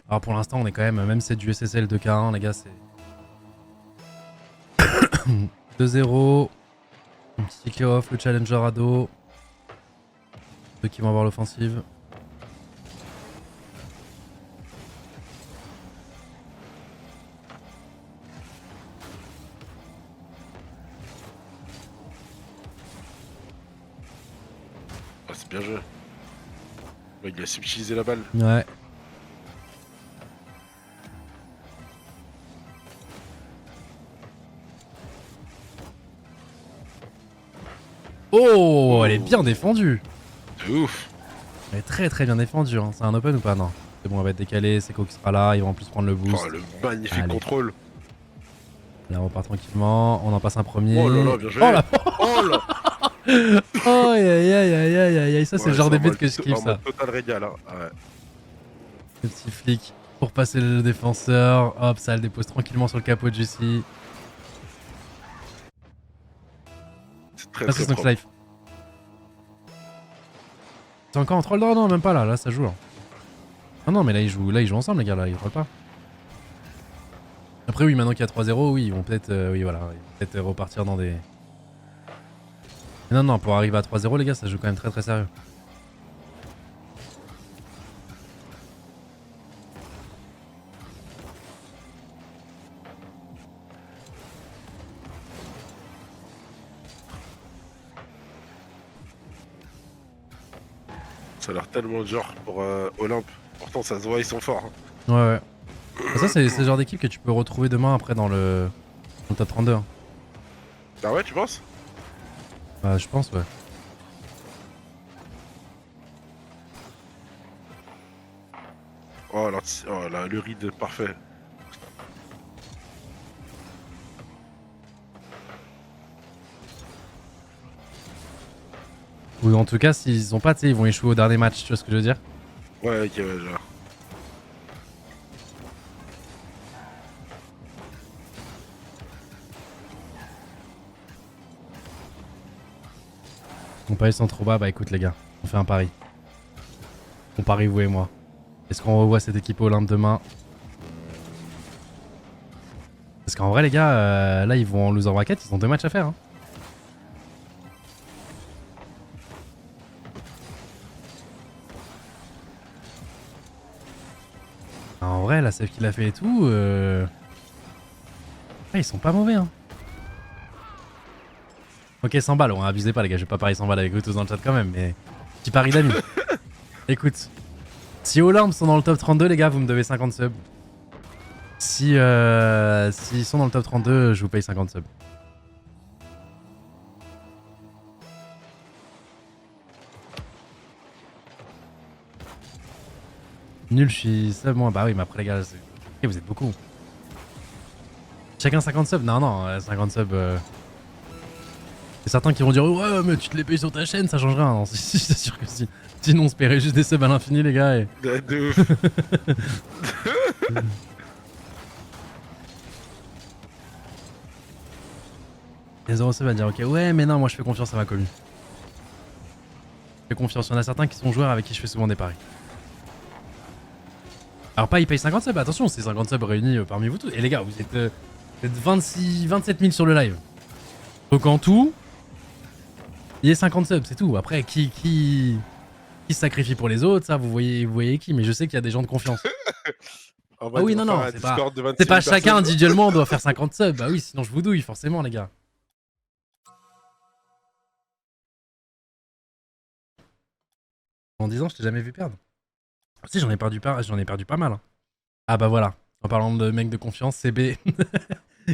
Alors pour l'instant on est quand même c'est du SSL 2K1 les gars, c'est 2-0. Un petit ticket off, le challenger Rado. Ceux qui vont avoir l'offensive. Ah, c'est bien joué. Ouais, il a subtilisé la balle. Ouais. Oh, elle est bien défendue. De ouf. Elle est très très bien défendue. Hein. C'est un open ou pas? Non. C'est bon, elle va être décalée. C'est qui sera là. Ils vont en plus prendre le boost. Oh, le magnifique Allez. contrôle. Là, on repart tranquillement. On en passe un premier. Oh là là, bien joué. Oh là. Oh là. Oh, aïe aïe aïe aïe aïe aïe aïe. Ça, c'est Ouais, le genre en de but mode- que je kiffe, en ça. mode total régal. Hein. Ouais. Le petit flic pour passer le défenseur. Hop, ça le dépose tranquillement sur le capot de Jessie. C'est très Ça, très c'est Snox propre. Life. C'est encore en troll? Non, non, même pas là. Là, ça joue. Là. Ah non, mais là, ils jouent ensemble, les gars. Là, ils trollent pas. Après, oui, maintenant qu'il y a 3-0, oui, ils vont peut-être oui, voilà, ils vont peut-être repartir dans des. Mais non, non, pour arriver à 3-0, les gars, ça joue quand même très très sérieux. Ça a l'air tellement dur pour Olympe. Pourtant, ça se voit, ils sont forts. Hein. Ouais, ouais. Ça, c'est le genre d'équipe que tu peux retrouver demain après dans le top 32. Hein. Ah ouais, tu penses? Bah, je pense, ouais. Oh, oh là, le read parfait. Ou en tout cas, s'ils ont pas, tu sais, ils vont échouer au dernier match, tu vois ce que je veux dire? Ouais, ok, ouais, genre. Mon paris sont trop bas, bah écoute les gars, on fait un pari. On parie vous et moi. Est-ce qu'on revoit cette équipe Olympe demain? Parce qu'en vrai les gars, là ils vont en loser bracket, ils ont 2 matchs à faire. Hein. En vrai, la save qu'il a fait et tout, ouais, ils sont pas mauvais. Hein. Ok, 100 balles, on abusez pas les gars, je vais pas parier 100 balles avec vous tous dans le chat quand même, mais petit pari d'amis. Écoute, si Olympe sont dans le top 32 les gars, vous me devez 50 subs. Si s'ils sont dans le top 32, je vous paye 50 subs. Nul, je suis sub moi. Bah oui, mais après les gars, ok, vous êtes beaucoup. Chacun 50 subs? Non, non, 50 subs. Et certains qui vont dire ouais mais tu te les payes sur ta chaîne, ça change rien. Non, c'est sûr que si. Sinon on se paierait juste des subs à l'infini les gars et... De ouf. Les 0 subs va dire ok ouais mais non moi je fais confiance à ma commu. Je fais confiance, il y en a certains qui sont joueurs avec qui je fais souvent des paris. Alors pas ils payent 50 subs, attention c'est 50 subs réunis parmi vous tous. Et les gars vous êtes 27 000 sur le live. Donc en tout, il y a 50 subs, c'est tout. Après qui se sacrifie pour les autres, ça vous voyez qui, mais je sais qu'il y a des gens de confiance. Ah oui non c'est pas chacun individuellement doit faire 50 subs, bah oui sinon je vous douille forcément les gars. En 10 ans je t'ai jamais vu perdre. Si j'en ai perdu pas mal. Hein. Ah bah voilà, en parlant de mecs de confiance, CB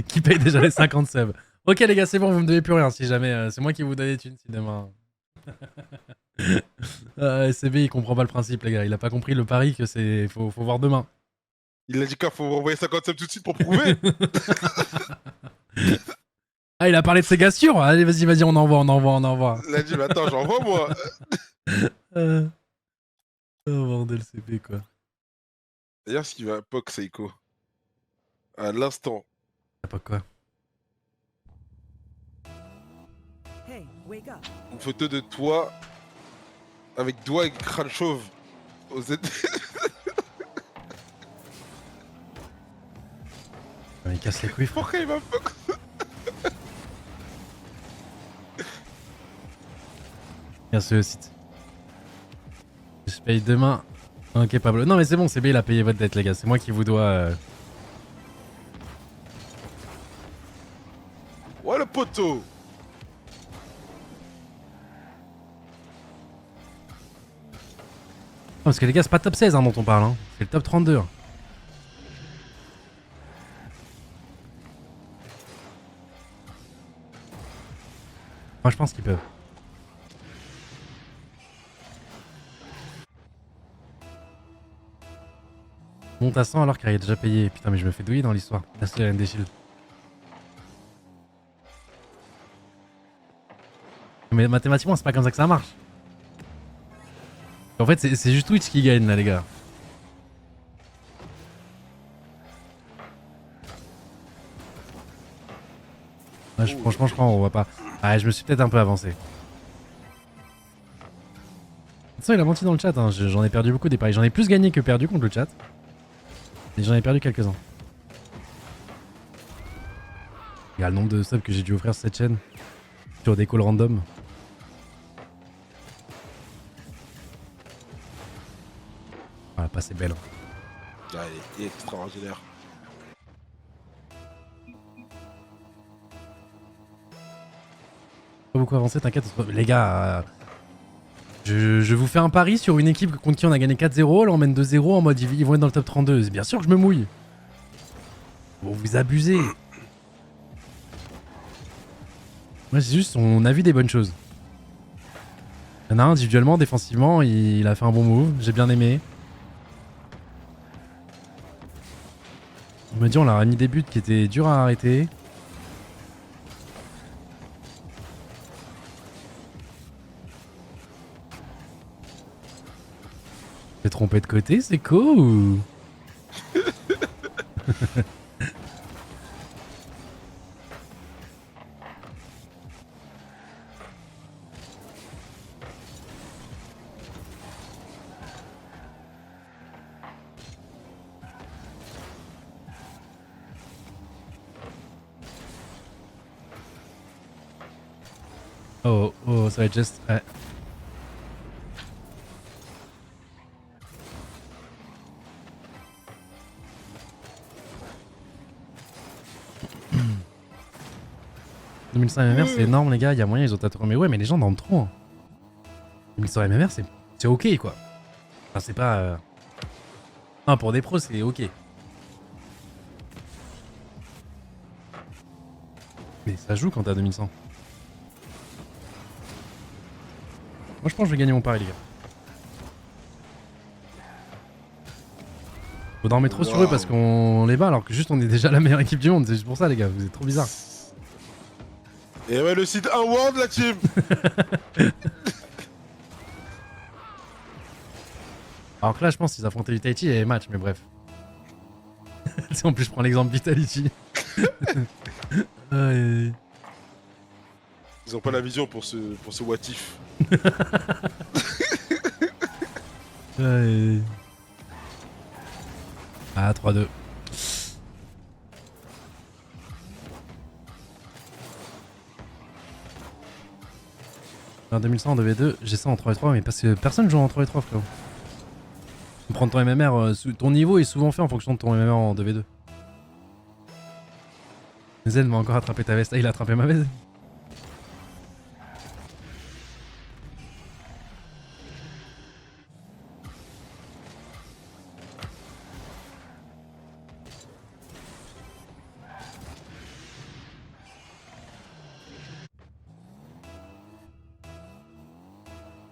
qui paye déjà les 50 subs. Ok les gars c'est bon vous me devez plus rien si jamais, c'est moi qui vous donne des thunes si demain... CB il comprend pas le principe les gars, il a pas compris le pari que c'est... Faut voir demain. Il a dit quoi, faut envoyer 50 subs tout de suite pour prouver. Ah il a parlé de ses gars sûrs. Allez vas-y on envoie. Il a dit mais attends j'envoie moi. Oh bordel CB quoi. D'ailleurs ce qui va à POC Seiko. À l'instant. Y'a pas quoi. Une photo de toi avec doigt et crâne chauve aux Z. Il casse les couilles. Pourquoi il m'a POC? Regarde ce site. Je paye demain. Ok Pablo. Non mais c'est bon, CB il a payé votre dette les gars, c'est moi qui vous dois... Ouais le poteau. Non, parce que les gars c'est pas top 16 hein, dont on parle, hein. C'est le top 32. Hein. Moi je pense qu'ils peuvent. Monte à 100 alors qu'il a déjà payé. Putain mais je me fais douiller dans l'histoire. Merci RND Shield. Mais mathématiquement c'est pas comme ça que ça marche. En fait c'est juste Twitch qui gagne là les gars. Ouais, franchement je crois on voit pas. Ouais je me suis peut-être un peu avancé. De toute façon il a menti dans le chat, hein. J'en ai perdu beaucoup des paris. J'en ai plus gagné que perdu contre le chat. Et j'en ai perdu quelques-uns. Regarde le nombre de subs que j'ai dû offrir sur cette chaîne. Sur des calls random. Ah, la passe est belle. Ah, il est extraordinaire. Pas beaucoup avancé, t'inquiète. Les gars, je vous fais un pari sur une équipe contre qui on a gagné 4-0. Là on mène 2-0 en mode ils vont être dans le top 32. C'est bien sûr que je me mouille. Bon, vous abusez. Moi c'est juste, on a vu des bonnes choses. Il y en a un individuellement, défensivement, il a fait un bon move. J'ai bien aimé. On me dit on leur a mis des buts qui étaient durs à arrêter. T'es trompé de côté, c'est cool. Oh, ça va être juste... Ouais. « 2100 MMR c'est énorme les gars, il y a moyen ils ont tatoué. Mais ouais mais les gens dorment trop. Hein. 2100 MMR c'est ok quoi. Enfin c'est pas... Non pour des pros c'est ok. Mais ça joue quand t'as 2100. Moi je pense que je vais gagner mon pari les gars. Vous dormez trop sur eux parce qu'on les bat alors que juste on est déjà la meilleure équipe du monde. C'est juste pour ça les gars, vous êtes trop bizarres. Et ouais, le site World, la team. Alors que là, je pense qu'ils affrontaient Vitality et match, mais bref. Si en plus je prends l'exemple Vitality. Aïe. Ils ont pas la vision pour ce what if. Aïe. Ah, 3-2. En 2100 en 2v2, j'ai ça en 3v3, mais parce que personne joue en 3v3, frérot. Prendre ton MMR, ton niveau est souvent fait en fonction de ton MMR en 2v2. Zen m'a encore attrapé ta veste. Ah, il a attrapé ma veste.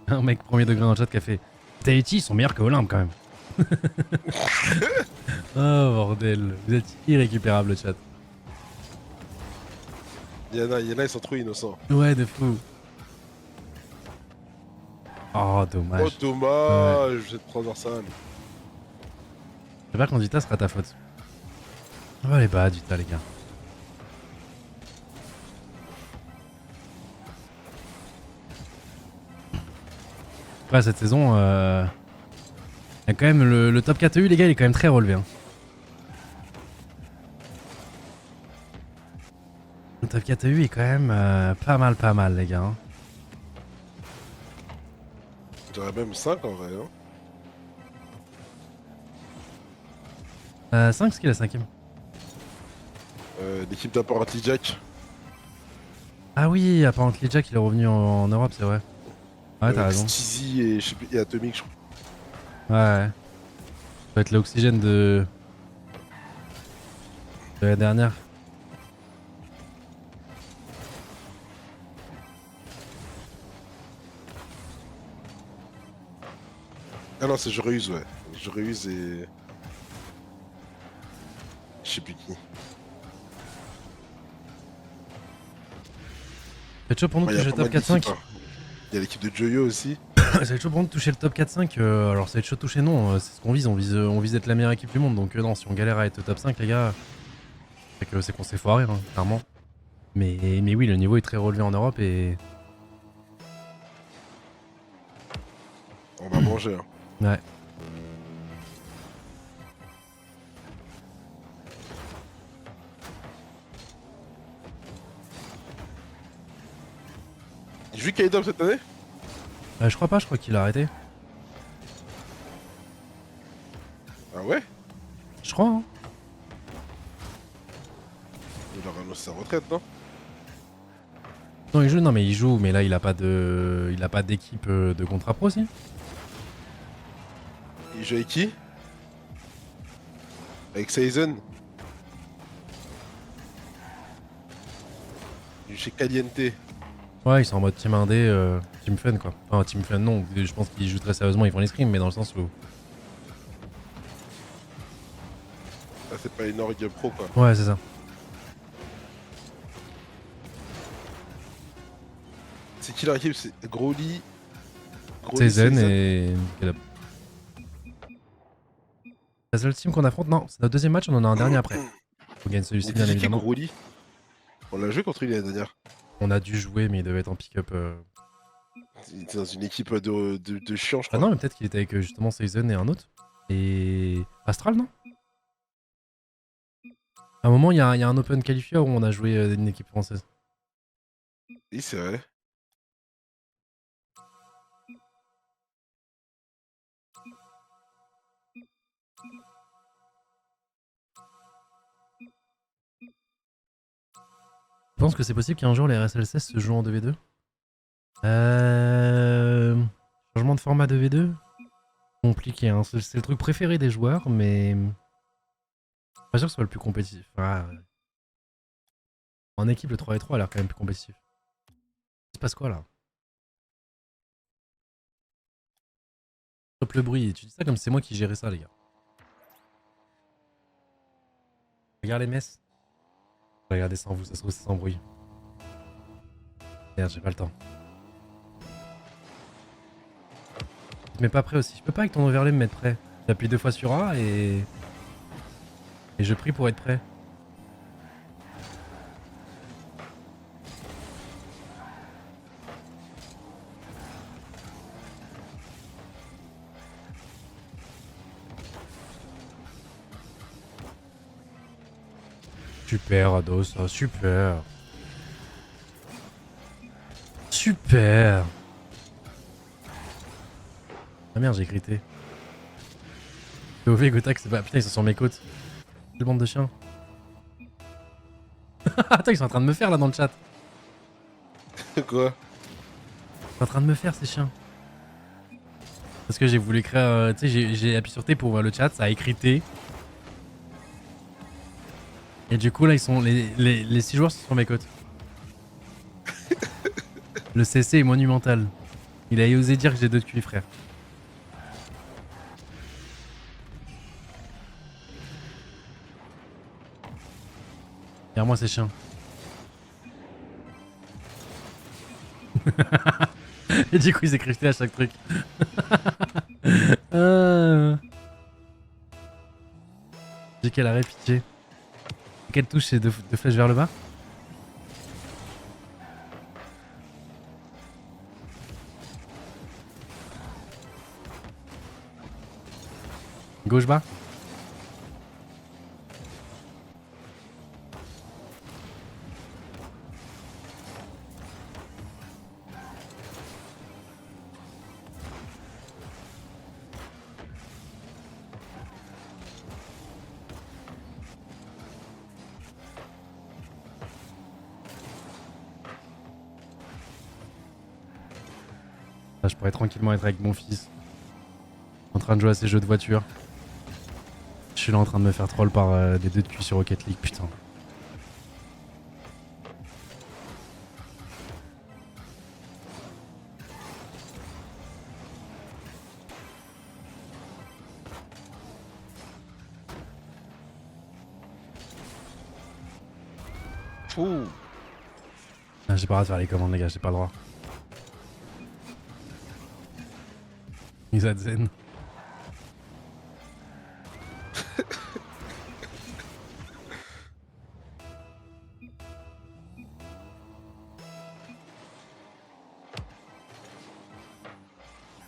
Un mec premier degré dans le chat qui a fait Tahiti, ils sont meilleurs que Olympe quand même. Oh bordel, vous êtes irrécupérable le chat. Yana, ils sont trop innocents. Ouais, de fou. Oh, Oh, dommage. dommage, cette transversale. J'espère qu'en Vita sera ta faute. On va les battre, Vita, les gars. Après, cette saison, il y a quand même le top 4EU, les gars, il est quand même très relevé. Hein. Le top 4EU est quand même pas mal, les gars. Hein. Je dirais même 5 en vrai. Hein. 5, c'est qui la 5ème? L'équipe d'apport Jack. Ah oui, apparemment Jack, il est revenu en Europe, c'est vrai. Ouais, t'as raison. Steezy et, je sais plus, et Atomic, je crois. Ouais. Ça va être l'oxygène de la dernière. Ah non, c'est Joreuse, ouais. Joreuse et. Je sais plus qui. C'est chaud pour nous de Ouais, y a toucher le pas top mal 4-5. d'équipes, hein. Il y a l'équipe de Joyo aussi. Ça va être chaud pour nous de toucher le top 4-5. Alors ça va être chaud de toucher, non. C'est ce qu'on vise. On vise d'être la meilleure équipe du monde. Donc non, si on galère à être top 5, les gars, c'est qu'on s'est foiré, hein, clairement. Mais oui, le niveau est très relevé en Europe et. On va manger. Hein. Ouais. Il joue K-Dub cette année? Je crois qu'il a arrêté. Ah ouais? Je crois, hein. Il aura annoncé sa retraite, non? Non, mais il joue, mais là il a pas d'équipe de contrat pro aussi. Il joue avec qui? Avec Saizen? Il joue chez Caliente. Ouais, ils sont en mode team indé, team fun quoi. Enfin, team fun, non, je pense qu'ils jouent très sérieusement, ils font les scrims, mais dans le sens où. Ah, c'est pas une orgue pro quoi. Ouais, c'est ça. C'est qui leur équipe? C'est Growly. C'est Zen et. La seule team qu'on affronte, non, c'est notre deuxième match, on en a un dernier après. Faut gagner celui-ci, bien évidemment. Growly. On l'a joué contre lui l'année dernière. On a dû jouer, mais il devait être en pick-up. Il était dans une équipe de chiants, je Ah crois. non, mais peut-être qu'il était avec justement Season et un autre. Et. Astral, non? À un moment, il y a un Open Qualifier où on a joué une équipe française. Oui, c'est vrai. Je pense que c'est possible qu'un jour les RSLSS se jouent en 2v2. Changement de format 2v2. Compliqué, hein. C'est le truc préféré des joueurs, mais. Pas sûr que ce soit le plus compétitif. Ah, ouais. En équipe, le 3v3 a l'air quand même plus compétitif. Il se passe quoi là? Stop le bruit. Tu dis ça comme si c'est moi qui gérais ça, les gars. Regarde les messes. Regardez sans vous, ça se trouve c'est sans bruit. Merde, j'ai pas le temps. Je te mets pas prêt aussi. Je peux pas avec ton overlay me mettre prêt. J'appuie 2 fois sur A et je prie pour être prêt. Super, Ados, oh, super. Super. Ah merde, j'ai crité. POV, Gotak, c'est pas... Putain, ils sont sur mes côtes. Quelle bande de chiens. Attends, ils sont en train de me faire là dans le chat. Quoi? Ils sont en train de me faire ces chiens. Parce que j'ai voulu créer... tu sais, j'ai appuyé sur T pour voir le chat, ça a écrit T. Et du coup là, ils sont... Les 6 joueurs sont sur mes côtes. Le CC est monumental. Il a osé dire que j'ai 2 de QI, frère. Regarde-moi ces chiens. Et du coup, ils écrivent à chaque truc. J'ai qu'elle arrête, pitié. Quelle touche, c'est 2 flèches vers le bas? Gauche bas? Là, je pourrais tranquillement être avec mon fils. En train de jouer à ces jeux de voiture. Je suis là en train de me faire troll par des 2 de QI sur Rocket League, putain. Ouh. Ah, j'ai pas le droit de faire les commandes, les gars, j'ai pas le droit. Zen.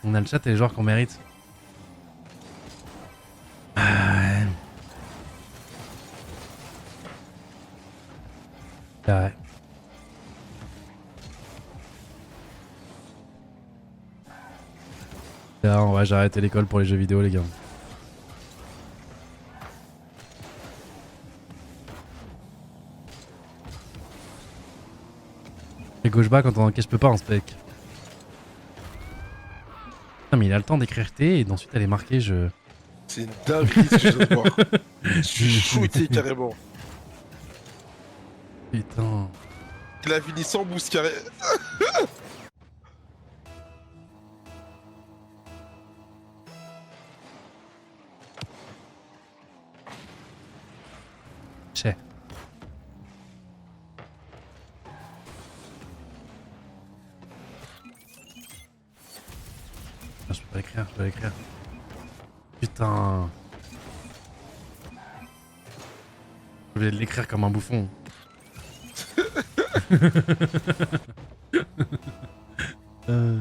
On a le chat et les joueurs qu'on mérite. Ah ouais. C'est vrai. Là, ouais, j'ai arrêté l'école pour les jeux vidéo, les gars. Et gauche bas quand on encaisse, je peux pas en spec. Non, mais il a le temps d'écrire T et ensuite elle est marquée, je. C'est une dinguerie ce que je viens de voir. Je suis shooté carrément. Putain. Il a fini sans boost carré. Chais. Ah, je peux pas l'écrire, je peux l'écrire. Putain. Je vais l'écrire comme un bouffon. euh...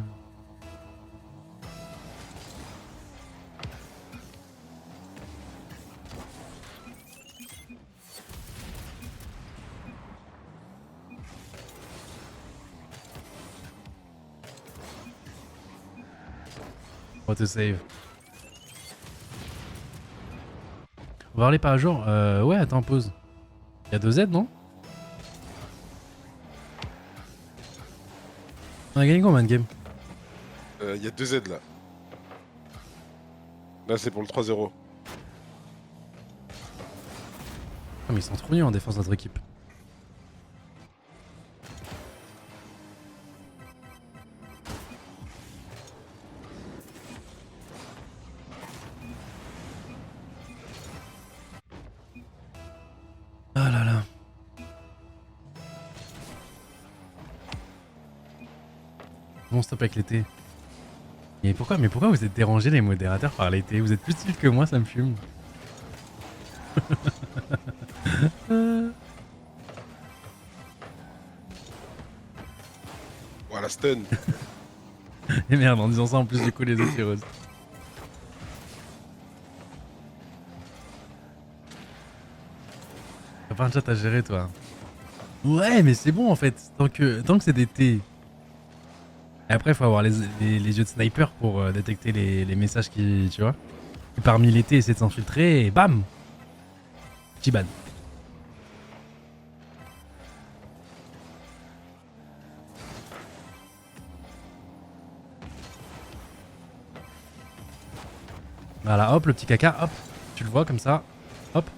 Auto save. On va aller pas à jour. Ouais, attends, pause. Il y a 2 Z, non? On a gagné combien de game? Il y a 2 Z là. Là c'est pour le 3-0. Ah, mais ils sont trop nuls en défense notre équipe. Ah là là. Non, stop avec l'été. Mais pourquoi vous êtes dérangés les modérateurs par l'été? Vous êtes plus stylés que moi, ça me fume. Voilà, stun. Et merde, en disant ça, en plus, du coup, les autres, ils rosent. T'as pas un chat à gérer, toi. Ouais, mais c'est bon, en fait. Tant que c'est d'été. Et après, il faut avoir les yeux de sniper pour détecter les messages qui, tu vois. Et parmi l'été, essayer de s'infiltrer, et bam! Petit ban. Voilà, hop, le petit caca, hop. Tu le vois comme ça. Hop.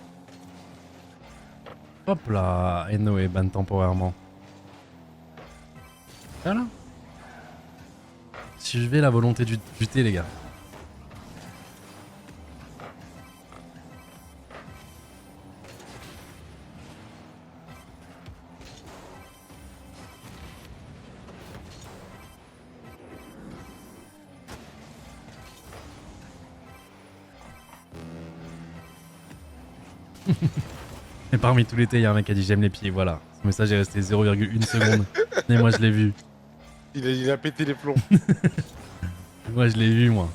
Hop là. Et Noé ban temporairement. Voilà. Suivez la volonté du thé, les gars. Et parmi tous les thés, il y a un mec qui a dit j'aime les pieds, voilà. Son message est resté 0,1 seconde. Mais moi je l'ai vu. Il a pété les plombs. Moi je l'ai vu, moi.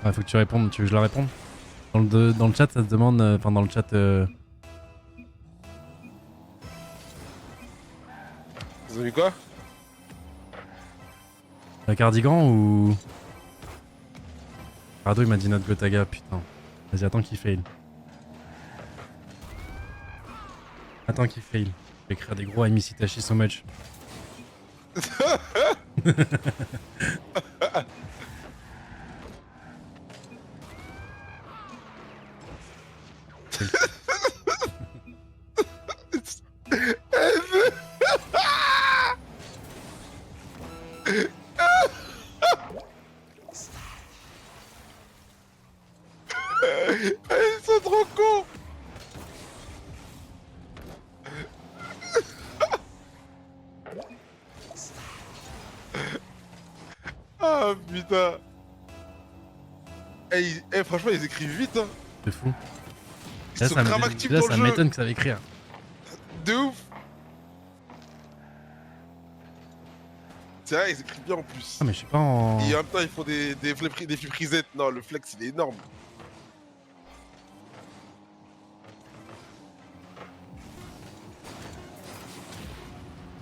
Ouais, faut que tu répondes, tu veux que je la réponde dans le chat, ça te demande. Enfin, dans le chat. Vous avez vu quoi? Un cardigan ou. Rado, il m'a dit notre Gotaga, putain. Vas-y, attends qu'il fail. Attends qu'il fail. Je vais écrire des gros I miss Itachi so much. Ils sont trop cons. Ah putain. Franchement, ils écrivent vite, hein. C'est fou. Ils Là, sont grave actifs dans le ça jeu. m'étonne que ça va écrire. De ouf. C'est vrai, ils écrivent bien en plus. Ah, mais je suis pas en. Et en même temps, ils font des flip resets. Non, le flex, il est énorme.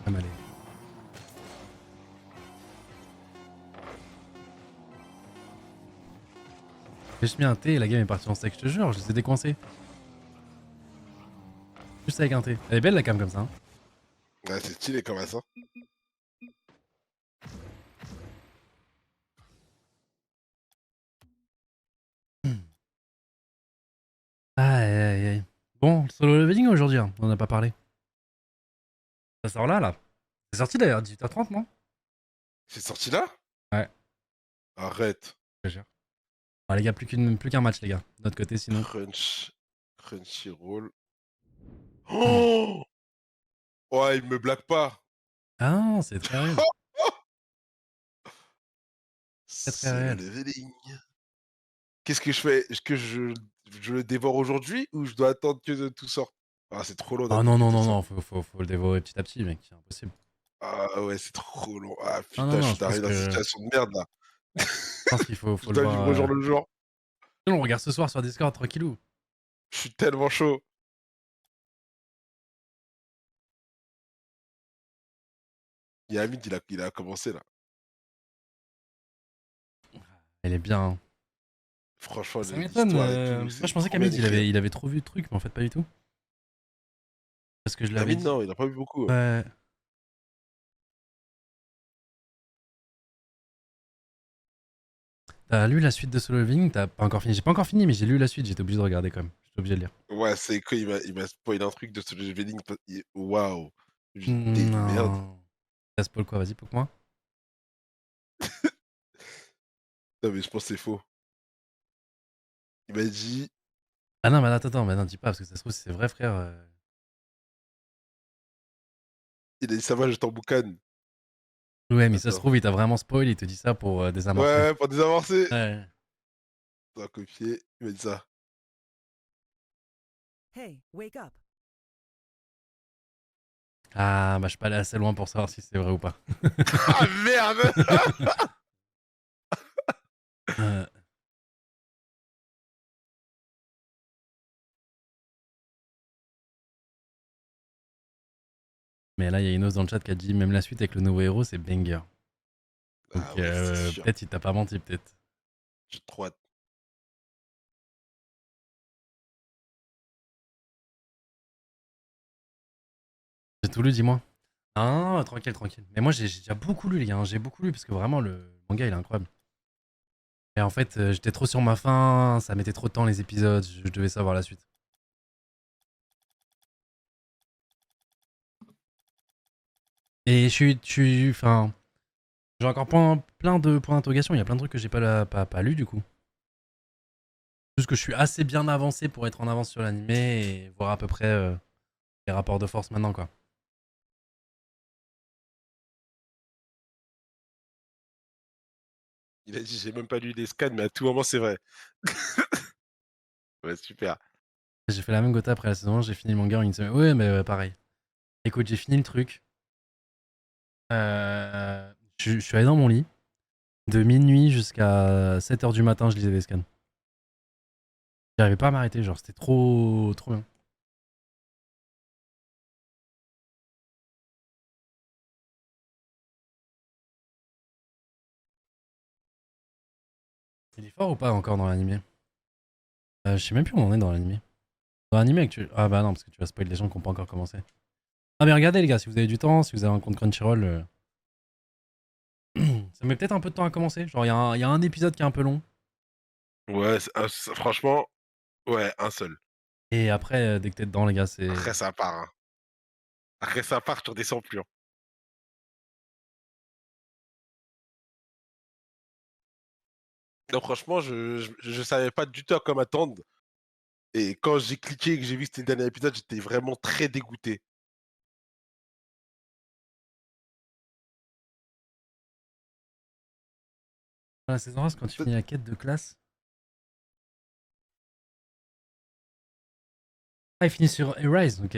Ah, mais allez. J'ai juste mis un thé et la game est partie en steak, je te jure, je les ai décoincés. Juste avec un thé. Elle est belle la cam comme ça. Hein. Ouais, c'est stylé comme ça. Aïe aïe aïe. Bon, solo leveling aujourd'hui, hein. On en a pas parlé. Ça sort là. C'est sorti d'ailleurs, 18h30, non? C'est sorti là? Ouais. Arrête. Je te jure. Ah, les gars, plus qu'un match, les gars. De notre côté, sinon. Crunchyroll. Oh! Ouais, il me blague pas. Ah, c'est très réel. Très C'est le réel. leveling. Qu'est-ce que je fais? Est-ce que je le dévore aujourd'hui ou je dois attendre que tout sorte? Ah, c'est trop long Ah d'attendre non, que non, tout non, sorte. non, faut le dévorer petit à petit, mec. C'est impossible. Ah ouais, c'est trop long. Ah Ah non, putain, je non, suis arrivé dans une situation de merde là. je pense qu'il Je faut le dois vivre au jour voir. le jour. On regarde ce soir sur Discord, tranquillou. Je suis tellement chaud. Il y a Hamid, il a commencé là. Elle est bien. Hein. Franchement, Ça m'étonne. l'histoire et tout, Moi, je c'est pensais trop bien qu'Amid, écrit. il avait trop vu de trucs, mais en fait, pas du tout. Parce que je l'avais Hamid, dit. non, il a pas vu beaucoup. Ouais. T'as lu la suite de Solo Leveling? T'as pas encore fini? J'ai pas encore fini, mais j'ai lu la suite. J'étais obligé de regarder quand même. J'étais obligé de lire. Ouais, c'est quoi, il m'a spoilé un truc de ce leveling. Waouh. J'étais une merde. Non. T'as spoil quoi? Vas-y, poke-moi. Non, mais je pense que c'est faux. Il m'a dit, Ah non, mais attends, mais non, dis pas, parce que ça se trouve, si c'est vrai, frère. il a dit ça va, je t'emboucane. Ouais, mais ça se Attends. trouve, il t'a vraiment spoil, il te dit ça pour désamorcer. Ouais, pour désamorcer. Ouais. On va copier. Il m'a dit ça. Hey, wake up. Ah, bah, je suis pas allé assez loin pour savoir si c'est vrai ou pas. Ah merde. Euh, Mais là, il y a Inos dans le chat qui a dit même la suite avec le nouveau héros, c'est banger. Donc, Ah ouais, c'est sûr. peut-être il t'a pas menti, peut-être. J'ai trop hâte. J'ai tout lu, dis-moi. Ah, tranquille, tranquille. Mais moi, j'ai déjà beaucoup lu, les gars. Hein. J'ai beaucoup lu parce que vraiment, le manga, il est incroyable. Et en fait, j'étais trop sur ma faim, ça mettait trop de temps les épisodes, je devais savoir la suite. Et enfin, j'ai encore plein de points d'interrogation. Il y a plein de trucs que j'ai pas lu du coup. Juste que je suis assez bien avancé pour être en avance sur l'animé et voir à peu près les rapports de force maintenant, quoi. Il a dit j'ai même pas lu les scans, mais à tout moment c'est vrai. Ouais, super. J'ai fait la même gota après la saison 1, j'ai fini le manga en une semaine. Ouais, mais pareil. Écoute, j'ai fini le truc. Je suis allé dans mon lit. De minuit jusqu'à 7h du matin, je lisais des scans. J'arrivais pas à m'arrêter, genre c'était trop bien. Il est fort ou pas encore dans l'animé? Je sais même plus où on en est dans l'animé. Dans l'animé actuel. Ah bah non, parce que tu vas spoiler les gens qui n'ont pas encore commencé. Ah mais regardez les gars, si vous avez du temps, si vous avez un compte Crunchyroll, ça met peut-être un peu de temps à commencer. Genre il y a un épisode qui est un peu long. Ouais, franchement, ouais, un seul. Et après, dès que t'es dedans les gars, c'est... Après ça part. Hein. Après ça part, tu redescends plus. Hein. Non, franchement, je savais pas du tout à quoi m'attendre. Et quand j'ai cliqué et que j'ai vu que c'était le dernier épisode, j'étais vraiment très dégoûté. La saison 1, c'est quand tu finis la quête de classe. Ah, il finit sur Arise, ok.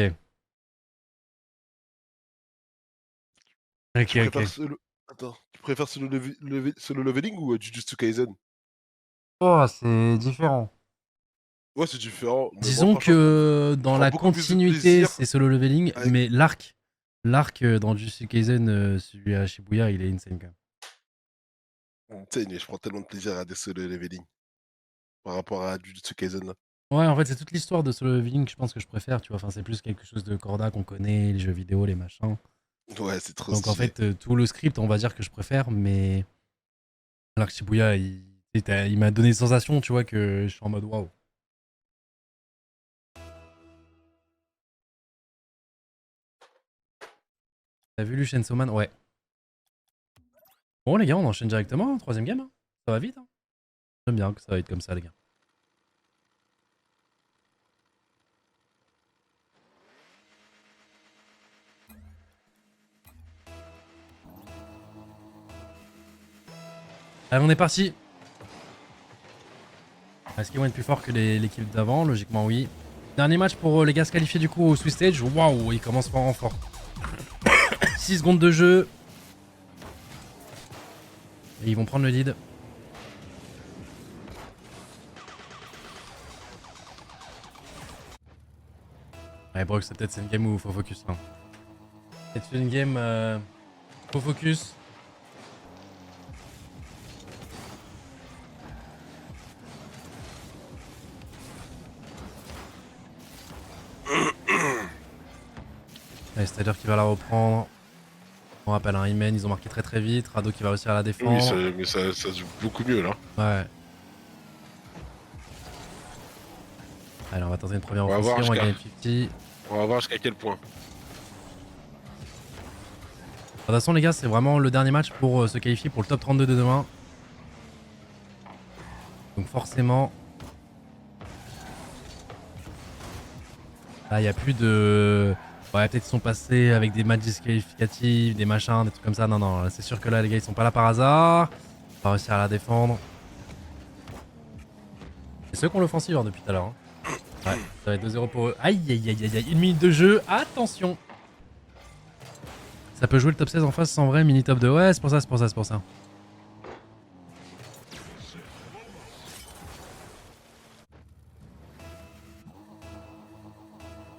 Ok, Tu préfères ok. solo... Attends, tu préfères solo leveling ou Jujutsu Kaisen? Oh, c'est différent. Ouais, c'est différent. Mais moi, Disons franchement, que je dans prends la beaucoup plus de continuité, plaisir c'est solo leveling, avec... mais l'arc dans Jujutsu Kaisen, celui à Shibuya, il est insane quand même. Tu sais, mais je prends tellement de plaisir à des solo leveling par rapport à Jujutsu Kaisen. Là. Ouais, en fait, c'est toute l'histoire de solo leveling que je pense que je préfère, tu vois. Enfin, c'est plus quelque chose de corda qu'on connaît, les jeux vidéo, les machins. Ouais, c'est trop Donc, en stylé. fait, tout le script, on va dire que je préfère, mais l'arc Shibuya, il m'a donné une sensation, tu vois, que je suis en mode waouh. T'as vu lu Chainsaw Man? Ouais. Bon, les gars, on enchaîne directement, hein, troisième game. Hein. Ça va vite. Hein. J'aime bien que ça va être comme ça, les gars. Allez, on est parti. Est-ce qu'ils vont être plus forts que l'équipe d'avant? Logiquement, oui. Dernier match pour les gars se qualifier du coup au Swiss Stage. Waouh, ils commencent fort en fort. 6 secondes de jeu. Et ils vont prendre le lead. Ouais, Brock, c'est peut-être une game où il faut focus. Hein. C'est une game faut focus. Allez, c'est-à-dire qu'il va la reprendre. On rappelle un Imen, ils ont marqué très vite. Rado qui va réussir à la Oui, défendre. mais ça se joue beaucoup mieux là. Ouais. Allez, on va tenter une première On va voir offensive. On va jusqu'à gagner 50. quel point. De toute façon, les gars, c'est vraiment le dernier match pour se qualifier pour le top 32 de demain. Donc forcément... Là, il n'y a plus de... Ouais, peut-être qu'ils sont passés avec des matchs disqualificatifs, des machins, des trucs comme ça. Non, non, c'est sûr que là, les gars, ils sont pas là par hasard. On va réussir à la défendre. C'est ceux qui ont l'offensive depuis tout à l'heure. Hein. Ouais, ça va être 2-0 pour eux. Aïe, aïe, aïe, aïe, aïe. 1 minute de jeu. Attention. Ça peut jouer le top 16 en face sans vrai, mini top 2. Ouais, c'est pour ça, c'est pour ça, c'est pour ça.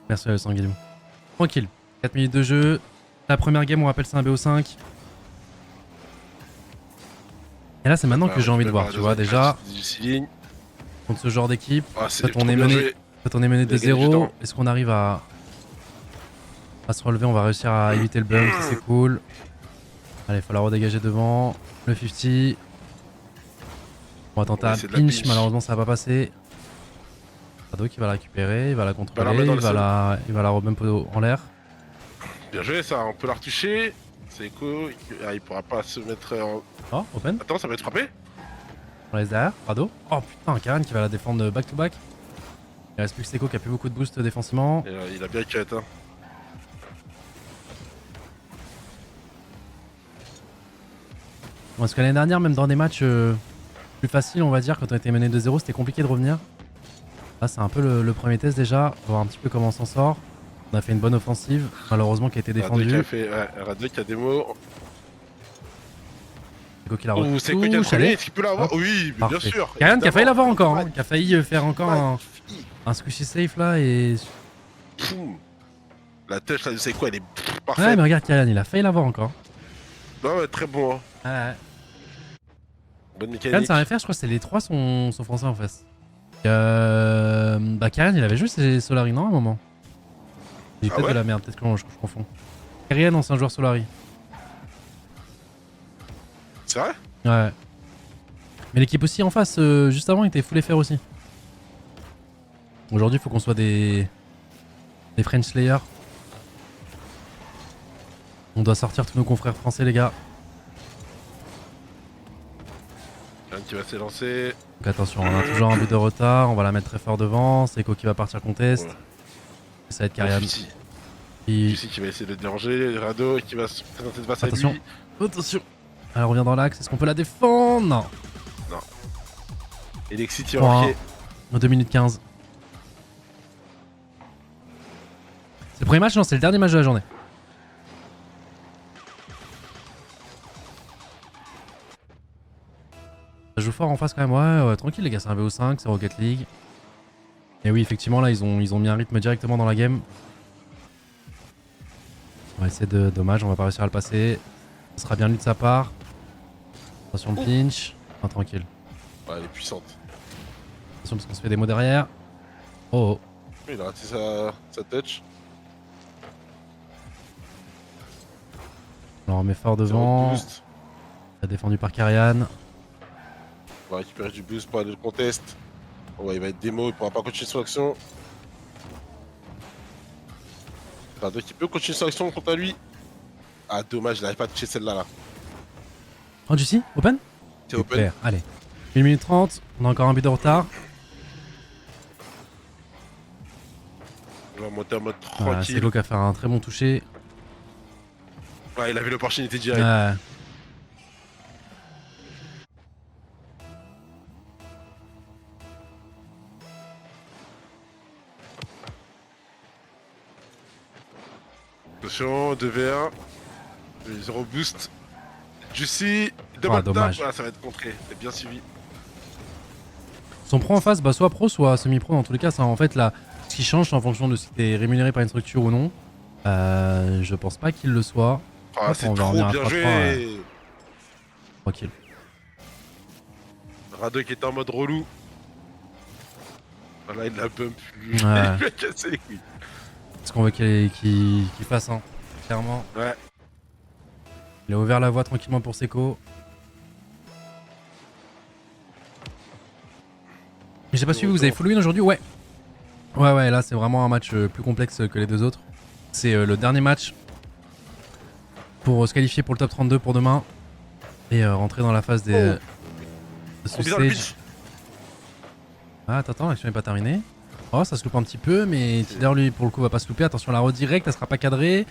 Merci le Sanguilou. Tranquille. 4 minutes de jeu. La première game, on rappelle, c'est un BO5. Et là, c'est maintenant que j'ai envie de voir, tu vois, déjà. Contre ce genre d'équipe. Quand on est mené de 0, est-ce qu'on arrive à se relever? On va réussir à éviter le bump, ça c'est cool. Allez, il faut la redégager devant. Le 50. On va tenter un pinch, malheureusement ça va pas passer. Rado qui va la récupérer, il va la contrôler, il va la rebump en l'air. Bien joué ça, on peut la retoucher. C'est cool, il pourra pas se mettre en... Oh, open. Attends, ça va être frappé. On laisse derrière, Rado. Oh putain, Karen qui va la défendre back to back. Il reste plus que Seiko qui a plus beaucoup de boost défensivement. Il a bien cut hein. Parce que l'année dernière, même dans des matchs plus faciles, on va dire, quand on était mené 2-0, c'était compliqué de revenir. Là, c'est un peu le premier test déjà. On va voir un petit peu comment on s'en sort. On a fait une bonne offensive, malheureusement qui a été défendue. Rado qui a des mots. Seiko qui la retouche. Seiko qui a le premier, est-ce qu'il peut l'avoir? Oui, bien sûr. Karen qui a failli l'avoir encore, hein, qui a failli faire encore un squishy safe là et... La touch là de Seiko, elle est parfaite. Ouais, mais regarde Karen, il a failli l'avoir encore. Non, ouais, très bon. Hein. Ouais. Bonne mécanique. Karen, ça va faire, je crois que les trois sont français en face. Bah Karen, il avait joué ses Solari, non, à un moment. Il est peut-être de la merde, peut-être que je confonds. Karen, non, c'est un joueur Solari. C'est vrai? Ouais. Mais l'équipe aussi en face, juste avant, était full FR aussi. Aujourd'hui, il faut qu'on soit des French Slayers. On doit sortir tous nos confrères français, les gars. Karen qui va s'élancer. Donc attention, on a toujours un but de retard. On va la mettre très fort devant. Seiko qui va partir contest. Ouais. Ça va être Karian. Qui va essayer de déranger. Rado qui va se présenter face à lui. Attention. Elle revient dans l'axe. Est-ce qu'on peut la défendre? Non. Non. Et Lexi tire en pied. 2 minutes 15. C'est le premier match? Non, c'est le dernier match de la journée. Ça joue fort en face quand même, ouais, tranquille les gars, c'est un BO5, c'est Rocket League. Et oui, effectivement là, ils ont mis un rythme directement dans la game. On va essayer de... Dommage, on va pas réussir à le passer. Ça sera bien lui de sa part. Attention le pinch. Ah, tranquille. Ouais, elle est puissante. Attention parce qu'on se fait des mots derrière. Oh. Oui, il a raté sa touch. Alors on met fort devant. Défendu par Karian. On va récupérer du boost pour aller le contest. Ouais, il va être démo, il pourra pas continuer son action. Rado qui peut continuer son action contre lui. Ah, dommage, il n'arrive pas à toucher celle-là. Là. Oh, Juicy, open? C'est open. Allez. 1 minute 30, on a encore un but de retard. On va monter en mode tranquille. Seiko qui a fait un très bon toucher. Ouais, il avait l'opportunité directe. Attention, 2v1. 0 boost. Juicy. Dommage. Voilà, ça va être contré. C'est bien suivi. Son pro en face, bah soit pro, soit semi-pro. Dans tous les cas, ça, en fait, là, ce qui change, c'est en fonction de si t'es rémunéré par une structure ou non. Je pense pas qu'il le soit. Ah, c'est trop bien joué. Tranquille. Rado qui est en mode relou. Voilà, il l'a bump. Il Ouais. lui a cassé les couilles. C'est ce qu'on veut qu'il fasse, hein. Clairement. Ouais. Il a ouvert la voie tranquillement pour Seiko. Mais j'ai pas suivi, vous avez full win aujourd'hui? Ouais. Ouais, là c'est vraiment un match plus complexe que les deux autres. C'est le dernier match pour se qualifier pour le top 32 pour demain. Et rentrer dans la phase des... Stage. Ah, attends, l'action est pas terminée. Oh, ça se loupe un petit peu, mais Tider lui pour le coup va pas se louper. Attention, la redirect, elle sera pas cadrée.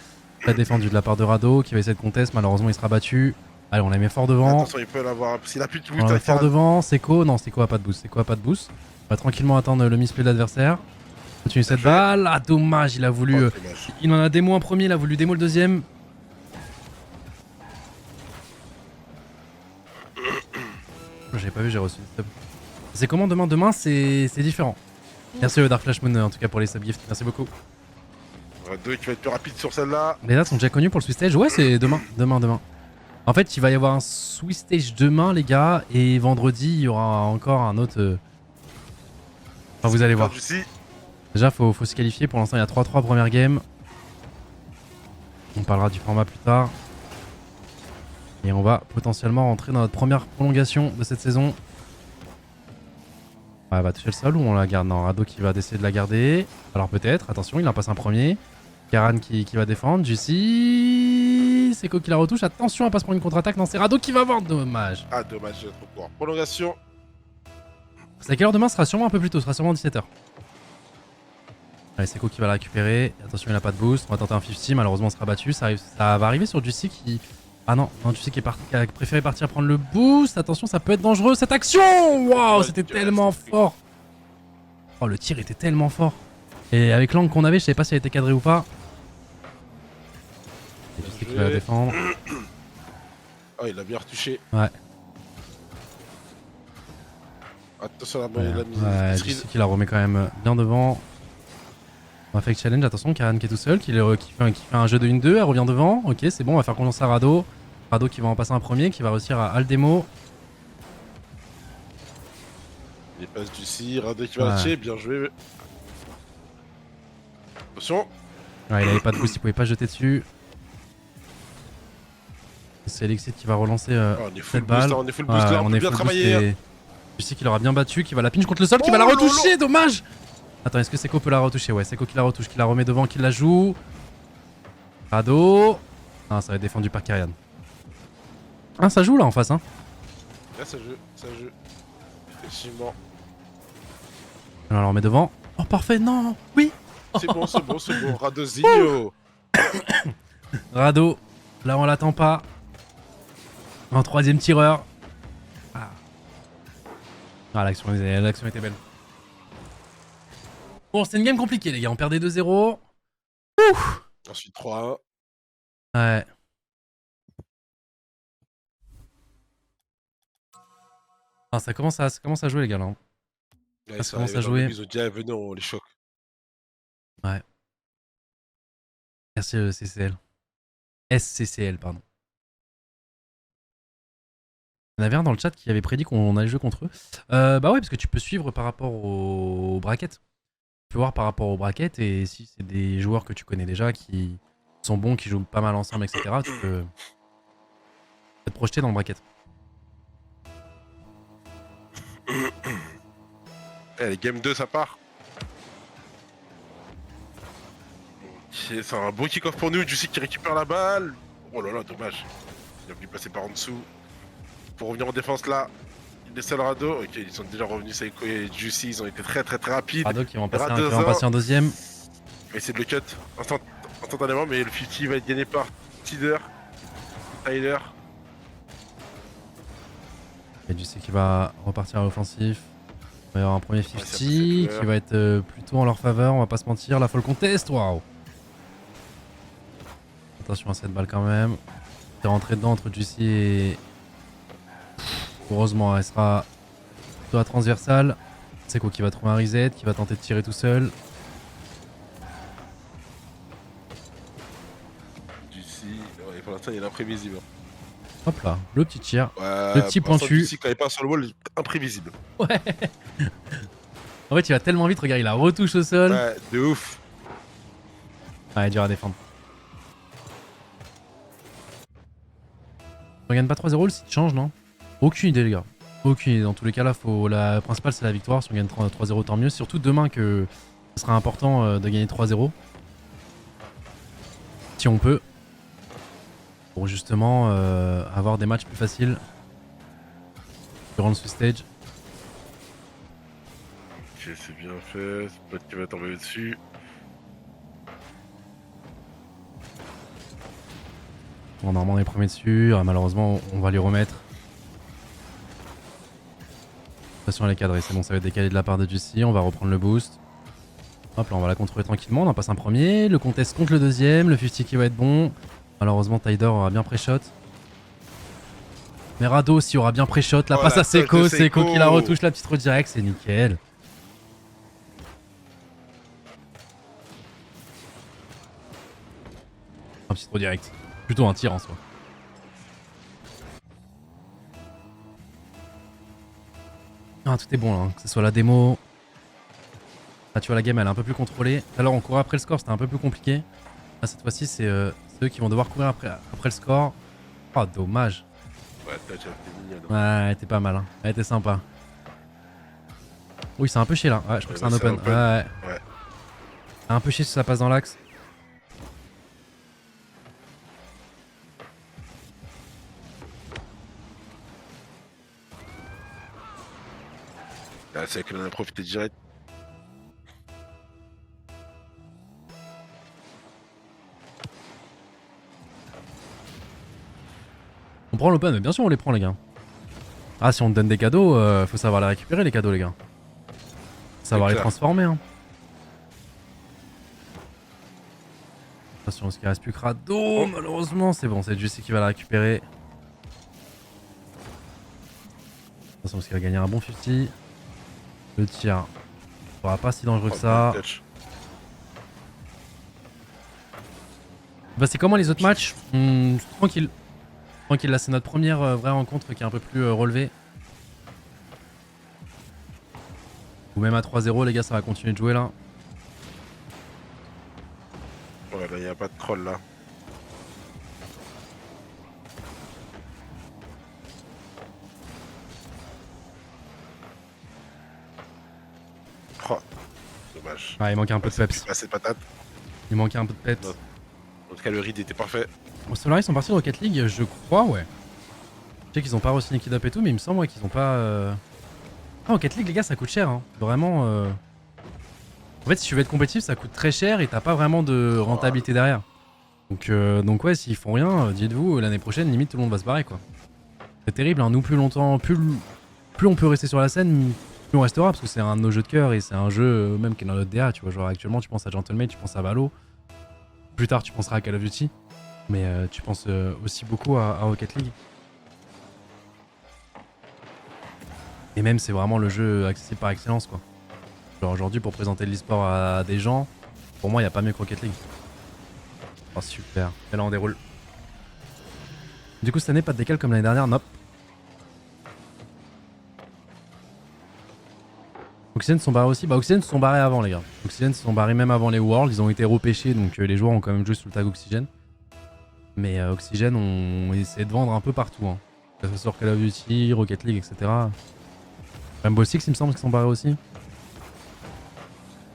Pas défendu de la part de Rado qui va essayer de contest. Malheureusement, il sera battu. Allez, on la met fort devant. Attention, il peut l'avoir. S'il a plus de On boost la met avec fort Karan. devant. Seco, non, Seco a pas de boost. Seco a pas de boost. On va tranquillement attendre le misplay de l'adversaire. Continue cette balle. Ah, dommage, il a voulu. Dommage. Il en a démo un premier, il a voulu démo le deuxième. J'avais pas vu, j'ai reçu des subs. C'est comment demain? Demain, c'est différent. Merci Dark Flash Moon en tout cas pour les subgifts. Merci beaucoup. Rado qui va être plus rapide sur celle-là. Les dates sont déjà connues pour le Swiss Stage. Ouais, c'est demain. Demain. En fait, il va y avoir un Swiss Stage demain, les gars. Et vendredi, il y aura encore un autre. Enfin, vous allez voir. Déjà, faut se qualifier. Pour l'instant, il y a 3-3 première game. On parlera du format plus tard. Et on va potentiellement rentrer dans notre première prolongation de cette saison. Elle va toucher le sol ou on la garde? Non, Rado qui va essayer de la garder. Alors peut-être, attention, il en passe un premier. Karan qui va défendre. Juicy. Seco qui la retouche. Attention, elle passe pour une contre-attaque. Non, c'est Rado qui va vendre. Dommage. Ah, dommage, j'ai trop court. Prolongation. C'est à quelle heure demain? Ce sera sûrement un peu plus tôt. Ce sera sûrement 17h. Allez, Seco qui va la récupérer. Attention, il n'a pas de boost. On va tenter un 50. Malheureusement, on sera battu. Ça va arriver sur Juicy qui. Ah non, Juicy qui a préféré partir prendre le boost. Attention, ça peut être dangereux cette action. Waouh, c'était tellement fort. Oh, le tir était tellement fort. Et avec l'angle qu'on avait, je savais pas si elle était cadrée ou pas. Et Juicy qui va la défendre. Oh, il a bien retouché. Ouais. Attention à Ouais, la mise. Juicy qui la remet quand même bien devant. On va faire challenge, attention, Karan qui est tout seul, qui fait un jeu de 1-2, elle revient devant. Ok, c'est bon, on va faire confiance à Rado. Rado qui va en passer un premier, qui va réussir à le démo. Il passe du C, Rado qui va lâcher, bien joué. Attention. Ouais, il avait pas de boost, il pouvait pas jeter dessus. C'est Alexis qui va relancer cette balle. On est full boost là, on peut bien travailler. Je sais qu'il aura bien battu, qui va la pinch contre le sol, qui va la retoucher, dommage. Attends, est-ce que Seco peut la retoucher? Ouais, Seco qui la retouche, qui la remet devant, qui la joue. Rado. Ah, ça va être défendu par Kyrian. Ah, ça joue là en face, hein. Là, ça joue. Effectivement. Alors, on la remet devant. Oh, parfait, non. Oui. C'est bon. Radozinho. Rado. Là, on l'attend pas. Un troisième tireur. Ah, l'action était belle. Bon, c'est une game compliquée, les gars. On perdait 2-0. Ouf. Ensuite 3-1. Ouais. Ah, ça commence à jouer, les gars, là. Là, ça commence à jouer. Venez, on les choque. Ouais. Merci CCL. SCCL, pardon. Il y en avait un dans le chat qui avait prédit qu'on allait jouer contre eux. Bah ouais, parce que tu peux suivre par rapport aux brackets. Tu peux voir par rapport aux brackets et si c'est des joueurs que tu connais déjà qui sont bons, qui jouent pas mal ensemble, etc. Tu peux te projeter dans le bracket. Allez, game 2, ça part. C'est un bon kick-off pour nous. Juicy qui récupère la balle. Oh là là, dommage. Il a voulu passer par en dessous. Pour revenir en défense là. Il laisse le Rado. Ok, ils sont déjà revenus. Seiko et Juicy, ils ont été très rapides. Rado qui va en passer un deuxième. Il va essayer de le cut instantanément, mais le 50 va être gagné par Tyler. Et Juicy qui va repartir à l'offensif. Il va y avoir un premier 50 qui va être plutôt en leur faveur, on va pas se mentir. La folle contest, waouh. Attention à cette balle quand même. C'est rentré dedans entre Juicy et... Heureusement, elle sera plutôt à transversale. Seco qui va trouver un reset, qui va tenter de tirer tout seul. Juicy, ouais, pour l'instant il est imprévisible. Hop là, le petit tir, le petit pointu. Juicy quand il passe sur le wall, il est imprévisible. Ouais. En fait, il va tellement vite, regarde, il la retouche au sol. Ouais, de ouf. Ouais, dur à défendre. On gagne pas 3-0, le site change, non? Aucune idée, les gars. Aucune idée. Dans tous les cas, là, la principale, c'est la victoire. Si on gagne 3-0, tant mieux. Surtout demain, que ce sera important de gagner 3-0. Si on peut. Pour justement avoir des matchs plus faciles durant le sous-stage. c'est bien fait. C'est peut-être qu'il va tomber dessus. Bon, normalement on est premier dessus, malheureusement on va lui remettre. Attention à les cadrer, c'est bon, ça va être décalé de la part de Juicy, on va reprendre le boost. Hop là on va la contrôler tranquillement, on en passe un premier, le contest contre le deuxième, le 50 qui va être bon. Malheureusement Tider aura bien pré-shot. Mais Rado aussi aura bien pré-shot, la passe à Seco, Seco qui la retouche, la petite redirect, c'est nickel. Un petit redirect, plutôt un tir en soi. Ah, tout est bon là, hein. Que ce soit la démo. Là tu vois la game elle est un peu plus contrôlée. Alors on courait après le score, c'était un peu plus compliqué. Là cette fois-ci c'est eux qui vont devoir courir après le score. Oh dommage. Ouais, t'as déjà fait mignonne. Ouais, elle était pas mal, hein. Elle était sympa. Oui, c'est un peu chier là. Ouais, je crois que c'est un c'est open. un open. Ouais. Ouais. Un peu chier si ça passe dans l'axe. Là, c'est que l'on a profité direct. On prend l'open, mais bien sûr on les prend les gars. Ah, si on te donne des cadeaux, faut savoir les récupérer les cadeaux les gars. Savoir les transformer hein. Attention, parce qu'il reste plus que Rado, malheureusement. C'est bon, c'est Juicy qui va la récupérer. Attention, parce qu'il va gagner un bon 50. Le tir sera pas si dangereux que ça. Bah, c'est comment les autres matchs? Tranquille. Tranquille, là c'est notre première vraie rencontre qui est un peu plus relevée. Ou même à 3-0 les gars, ça va continuer de jouer là. Ouais, là, y a pas de troll là. Oh, dommage. Ah, il manquait un peu de peps. Passer patate. Il manquait un peu de peps. En tout cas, le read était parfait. Bon, Solaris sont partis de Rocket League, je crois, ouais. Je sais qu'ils ont pas re-signé Kid Up et tout, mais il me semble ouais, qu'ils ont pas. Ah, Rocket League, les gars, ça coûte cher, hein. Vraiment. En fait, si tu veux être compétitif, ça coûte très cher et t'as pas vraiment de rentabilité derrière. Donc ouais, s'ils font rien, dites-vous, l'année prochaine, limite, tout le monde va se barrer, quoi. C'est terrible, hein. Nous, plus longtemps, plus on peut rester sur la scène, plus on restera, parce que c'est un de nos jeux de cœur et c'est un jeu même qui est dans notre DA, tu vois. Genre, actuellement, tu penses à Gentleman, tu penses à Valo. Plus tard, tu penseras à Call of Duty. Mais tu penses aussi beaucoup à Rocket League. Et même, c'est vraiment le jeu accessible par excellence, quoi. Genre, aujourd'hui, pour présenter l'e-sport à des gens, pour moi, il n'y a pas mieux que Rocket League. Oh, super. Et là, on déroule. Du coup, cette année, pas de décal comme l'année dernière, nope. Oxygène se sont barrés aussi. Bah, Oxygène se sont barrés avant, les gars. Oxygène se sont barrés même avant les Worlds. Ils ont été repêchés, donc les joueurs ont quand même joué sous le tag Oxygène. Mais Oxygène, on essaie de vendre un peu partout. Hein. Que ce soit sur Call of Duty, Rocket League, etc. Rainbow Six, il me semble qu'ils sont barrés aussi.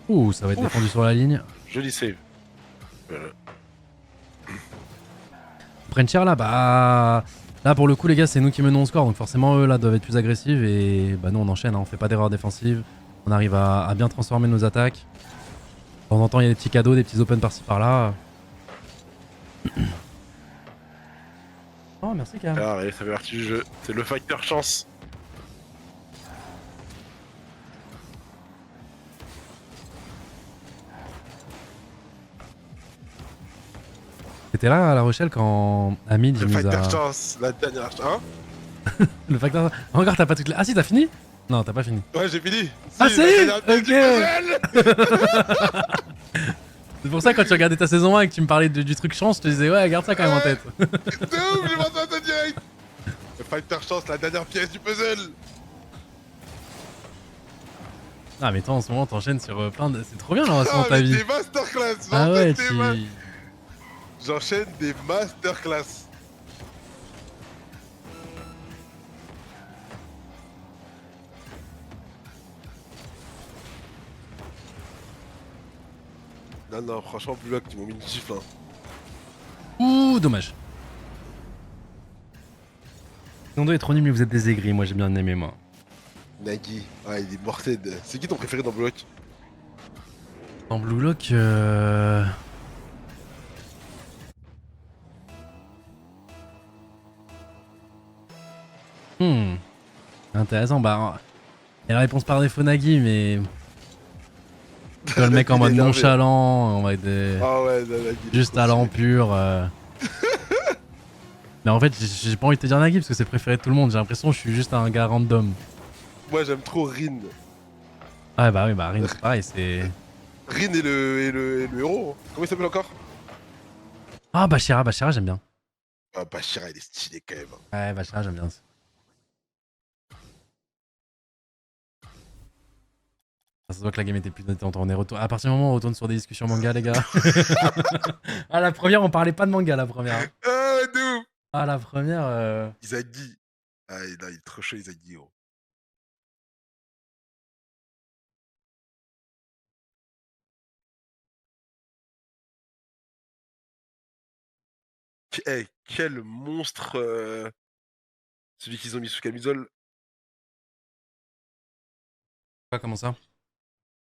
Ouh, ça va être défendu sur la ligne. Joli save. Prencher là, bah. Là, pour le coup, les gars, c'est nous qui menons au score. Donc, forcément, eux là doivent être plus agressifs. Et bah, nous, on enchaîne. Hein. On fait pas d'erreur défensive. On arrive à bien transformer nos attaques. De temps en temps, il y a des petits cadeaux, des petits open par-ci par-là. Oh, merci, Cam. Ah, allez, ça fait partie du jeu. C'est le facteur chance. T'étais là à La Rochelle quand Hamid Le nous facteur a... chance, la dernière chance. Hein? Le facteur... Encore, t'as pas toutes les... Ah si, t'as fini? Non, t'as pas fini. Ouais, j'ai fini. Ah Si, si, la dernière pièce du puzzle. C'est pour ça quand tu regardais ta saison 1 et que tu me parlais du truc chance, je te disais ouais, garde ça quand même en tête. De ouf, j'ai pensé à ça direct. Le facteur chance, la dernière pièce du puzzle. Ah mais toi en ce moment t'enchaînes sur plein de... C'est trop bien l'avancement de ta mais vie. des masterclass. Ah ouais, J'enchaîne des masterclass. Non, non, franchement, Blue Lock, ils m'ont mis une gifle. Hein. Ouh, dommage. Saison 2 est trop nul mais vous êtes des aigris, moi j'ai bien aimé moi. Nagui. Ah, il est mortel. C'est qui ton préféré dans Block? Dans Blue Lock, hmm, intéressant. Bah, il y a la réponse par défaut Nagui, mais tu vois le mec en Il est mode énervé. nonchalant, en mode Ah ouais, non, Nagui, il est juste trop talent stylé. pur. Mais en fait, j'ai pas envie de te dire Nagui parce que c'est le préféré de tout le monde. J'ai l'impression que je suis juste un gars random. Moi, j'aime trop Rin. Ouais, bah oui, bah Rin, c'est pareil, c'est. Rin est le héros. Comment il s'appelle encore? Ah, Bashira, j'aime bien. Ah, Bashira, il est stylé quand même. Ouais, Bashira, j'aime bien aussi. Ça se voit que la game était plus détente. On est à partir du moment où on retourne sur des discussions manga, les gars. Ah, la première, on parlait pas de manga, la première. Ah, d'où? Ah, la première. Izagi. Ah, il est trop chaud, Izagi, gros. Quel monstre, celui qu'ils ont mis sous camisole. Quoi, comment ça?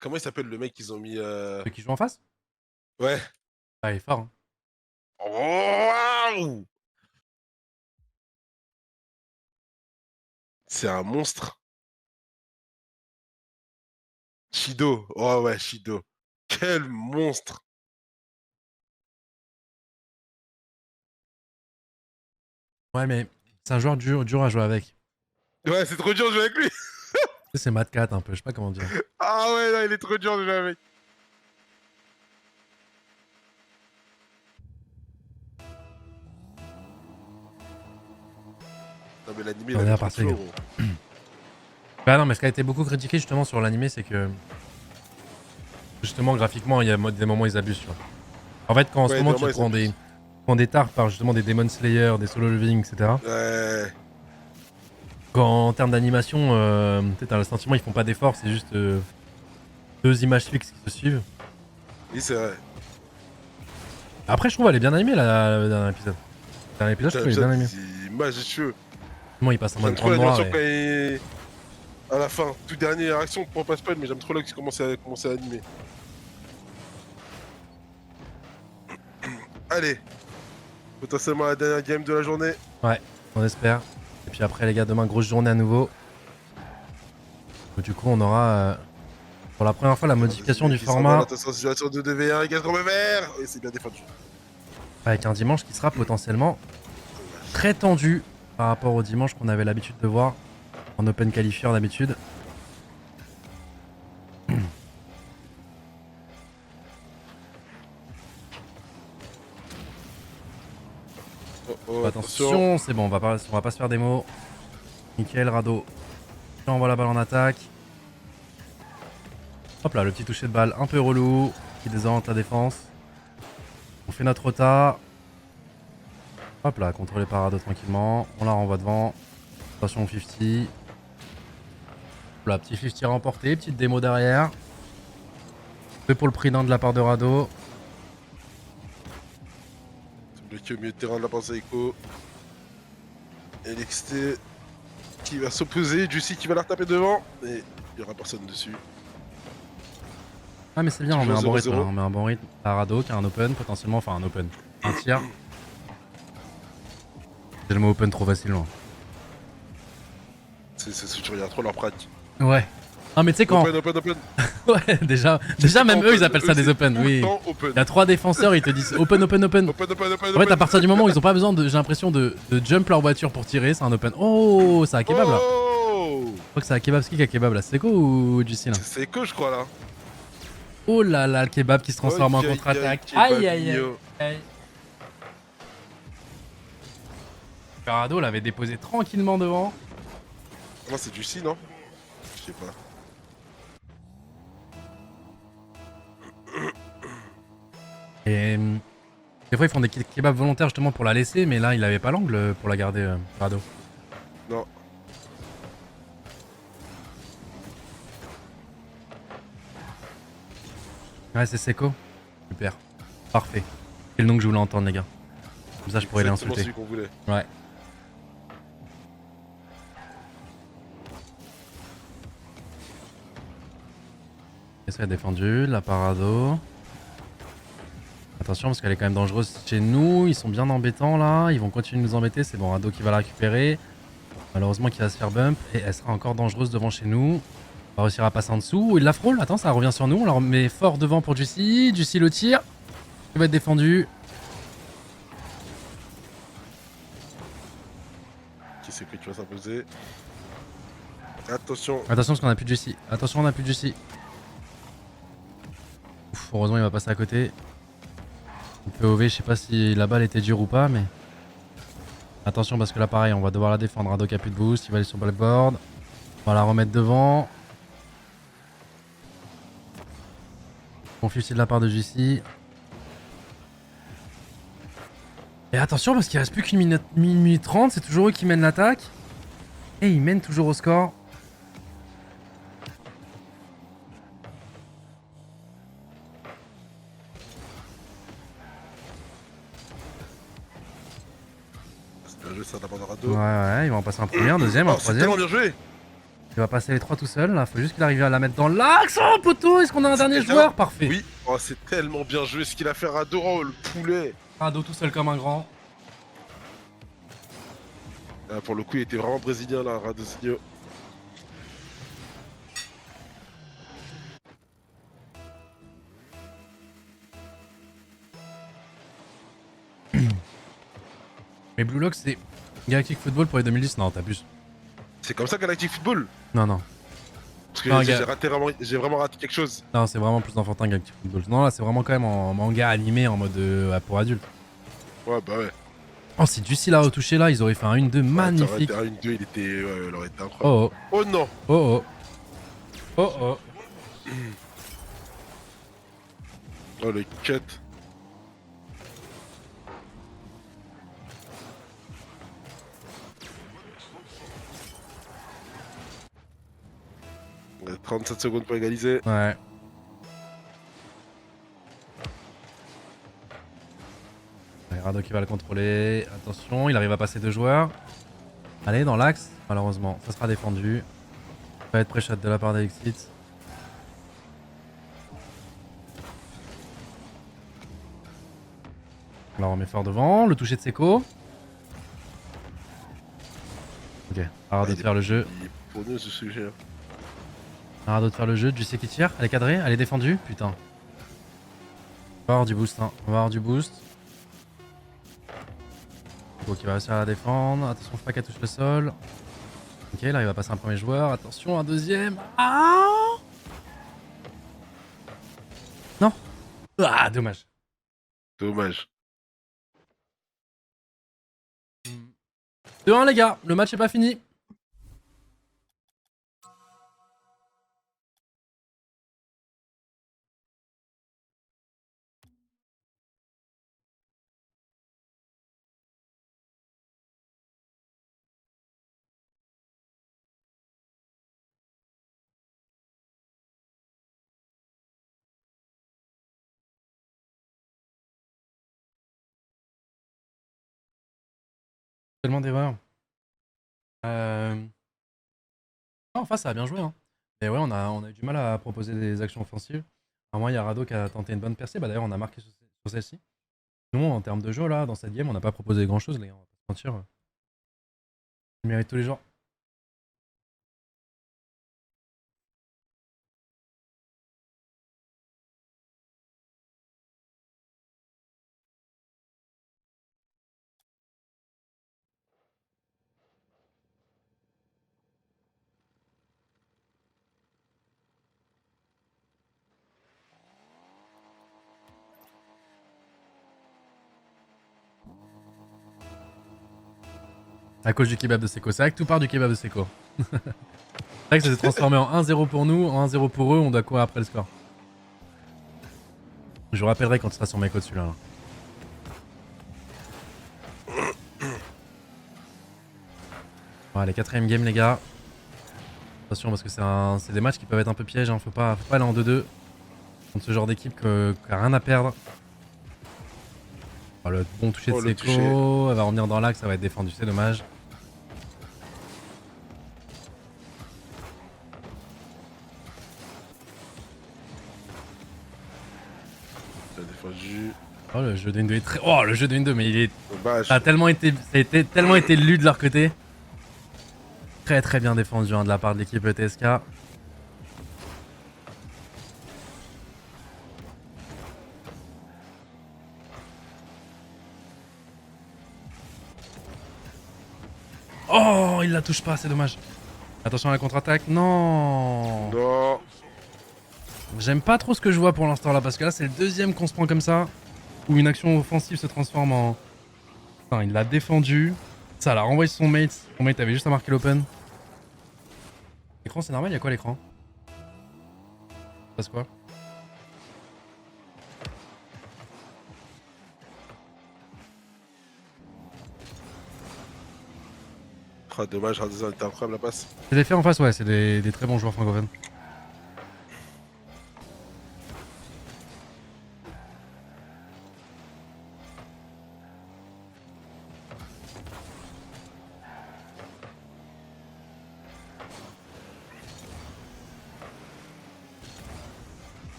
Comment il s'appelle le mec qu'ils ont mis Ceux qui jouent en face? Ouais. Ah, il est fort, hein. Waouh! C'est un monstre. Shido. Oh ouais, Shido. Quel monstre. Ouais, mais c'est un joueur dur à jouer avec. Tu Ouais, c'est trop dur de jouer avec lui. sais, c'est Mad Cat un peu, je sais pas comment dire. Ah ouais, là, il est trop dur de jouer avec. Non mais l'anime, il avait Dernière trop de partie, les flow, gars. gros. Bah non, mais ce qui a été beaucoup critiqué justement sur l'animé, c'est que justement graphiquement, il y a des moments où ils abusent, tu vois. En fait, quand en ce Ouais, moment tu normalement, te il s'abuse. prends des tards par justement des Demon Slayer, des Solo Leveling, etc. Ouais. Quand en termes d'animation, t'as le sentiment qu'ils font pas d'efforts, c'est juste deux images fixes qui se suivent. Oui, c'est vrai. Après, je trouve elle est bien animée le dernier épisode. Le dernier épisode, je Putain, trouve il est bien l'épisode, animé. c'est majestueux. Comment il passe en J'aime mode trop grande noire l'animation et. quand il... À la fin, toute dernière action pour pas spoil, mais j'aime trop là qu'ils commencent à animer. Allez, potentiellement la dernière game de la journée. Ouais, on espère. Et puis après, les gars, demain, grosse journée à nouveau. Donc, du coup, on aura pour la première fois la modification du Qui s'envole, format attention, situation de 2v1, les gars, contre vert. Et c'est bien défendu. avec un dimanche qui sera potentiellement très tendu par rapport au dimanche qu'on avait l'habitude de voir en open qualifier d'habitude. Oh, oh, attention. Attention, c'est bon, on va pas se faire des mots. Nickel, Rado. On envoie la balle en attaque. Hop là, le petit toucher de balle un peu relou qui désoriente la défense. On fait notre rota. Hop là, contrôlé par Rado tranquillement. On la renvoie devant. Attention au 50. Hop là, petit 50 remporté, petite démo derrière. Fait pour le prix d'un de la part de Rado. C'est bloqué au milieu de terrain de la pensée Echo. Et l'XT qui va s'opposer, Juicy qui va la retaper devant. Mais il y aura personne dessus. Ah mais c'est bien, on met Toujours un bon rythme 0-0. là. On met un bon rythme à Rado qui a un open potentiellement, enfin un open. Un tir. C'est le mot open trop facilement. C'est ce que tu regardes trop leur pratique. Ouais. Ah mais tu sais quand... Open. Ouais, déjà même eux ils appellent ça des open, oui. Open. Il y a 3 défenseurs, ils te disent open. Open. En fait, à partir du moment où ils ont pas besoin de, j'ai l'impression de jump leur voiture pour tirer, c'est un open. Oh, c'est un kebab là. Oh, Je crois que c'est un kebab ski qui a kebab là. C'est quoi ou Juicy là? c'est Echo, je crois là. Oh là là, le kebab qui se transforme en Ok, contre-attaque. ok, Aïe aïe Babinho. aïe. Carado l'avait déposé tranquillement devant. Non, c'est Juicy, non? Je sais pas. Et des fois ils font des kebabs volontaires justement pour la laisser, mais là il avait pas l'angle pour la garder, Carado. Non. Ouais, c'est Seco. Super. Parfait. C'est le nom que je voulais entendre, les gars. Comme ça, je pourrais Exactement l'insulter. celui qu'on voulait. Ouais. Elle serait défendue, la parado. Attention parce qu'elle est quand même dangereuse chez nous. Ils sont bien embêtants là. Ils vont continuer de nous embêter. C'est bon, Rado qui va la récupérer. Malheureusement qui va se faire bump. Et elle sera encore dangereuse devant chez nous. On va réussir à passer en dessous. Il la frôle. Attends, ça revient sur nous. On la remet fort devant pour Juicy. Juicy le tire. Il va être défendu. Qui c'est que tu vas s'imposer? Attention. Attention parce qu'on a plus de Juicy. Attention, on a plus de Juicy. Ouf, heureusement il va passer à côté. Le POV, je sais pas si la balle était dure ou pas, mais... Attention parce que là pareil, on va devoir la défendre. Rado qui a plus de boost, il va aller sur backboard. On va la remettre devant. Bon fusil de la part de JC. Et attention parce qu'il reste plus qu'une minute 30, c'est toujours eux qui mènent l'attaque. Et ils mènent toujours au score. C'est bien joué ça de la part de Ouais, Rado. ouais, il va en passer un premier, un deuxième, un Oh, c'est troisième. tellement bien joué. Il va passer les trois tout seul, là. Faut juste qu'il arrive à la mettre dans l'axe. Oh, poteau, est-ce qu'on a un dernier joueur? Parfait. Oui, oh, c'est tellement bien joué ce qu'il a fait Rado, oh, le poulet. Rado tout seul comme un grand. Ah, pour le coup, il était vraiment brésilien là, Radosinho. Mais Blue Lock, c'est Galactic Football pour les 2010. Non, t'abuses. C'est comme ça Galactic Football. Non, non. Parce que Non, j'ai vraiment raté quelque chose. Non, c'est vraiment plus enfantin Galactic Football. Non, là, c'est vraiment quand même en manga animé en mode pour adultes. Ouais, bah ouais. Oh, si Juicy l'a retouché là, ils auraient fait un 1-2 magnifique. Un 1-2, il était. Ouais, il aurait été incroyable. Oh, Oh non. oh, oh. Oh, oh. Oh le cut. On a 37 secondes pour égaliser. Ouais. Ouais, Rado qui va le contrôler. Attention, il arrive à passer deux joueurs. Allez, dans l'axe. Malheureusement, ça sera défendu. Ça va être pré-shot de la part d'Alexit. On la remet fort devant. Le toucher de Seco. Ok, Rado de faire le jeu. Il est pour nous ce sujet. Rado de faire le jeu. Juicy qui tire. Elle est cadrée. Elle est défendue. Putain. On va avoir du boost. Hein. On va avoir du boost. Qui va réussir à la défendre. Attention, faut pas qu'elle touche le sol. Ok, là il va passer un premier joueur. Attention, un deuxième. Ah non. Ah, dommage. Dommage. 2-1 les gars, le match est pas fini. Tellement d'erreurs. En face, ça a bien joué. Hein. Et ouais, on a eu du mal à proposer des actions offensives. À moi, il y a Rado qui a tenté une bonne percée. Bah, d'ailleurs, on a marqué sur celle-ci. Nous, en termes de jeu, là, dans cette game, on n'a pas proposé grand-chose, les gars. On va pas se mentir. On mérite tous les jours. À cause du kebab de Seco. C'est vrai que tout part du kebab de Seco. C'est vrai que ça s'est transformé en 1-0 pour nous, en 1-0 pour eux. On doit courir après le score. Je vous rappellerai quand tu seras sur mes codes celui-là. Là. Bon, allez, quatrième game les gars. Attention parce que c'est des matchs qui peuvent être un peu pièges. Hein. Faut pas aller en 2-2 contre ce genre d'équipe qui a rien à perdre. Oh, le bon toucher de Seco. Elle va revenir dans l'axe, ça va être défendu. C'est dommage. le jeu de N2 est très... Oh, le jeu de N2, mais il est... Dommage. Ça a tellement été lu de leur côté. Très très bien défendu hein, de la part de l'équipe TSK. Oh, il la touche pas, c'est dommage. Attention à la contre-attaque. Non. Non. J'aime pas trop ce que je vois pour l'instant là, parce que là c'est le deuxième qu'on se prend comme ça, où une action offensive se transforme en... Enfin, il l'a défendu. Ça l'a renvoyé son mate. Son mate avait juste à marquer l'open. L'écran c'est normal, il y a quoi à l'écran? Ça passe quoi? Ah, dommage, Radisson était incroyable la passe. Les effets en face, ouais, c'est des très bons joueurs francophones.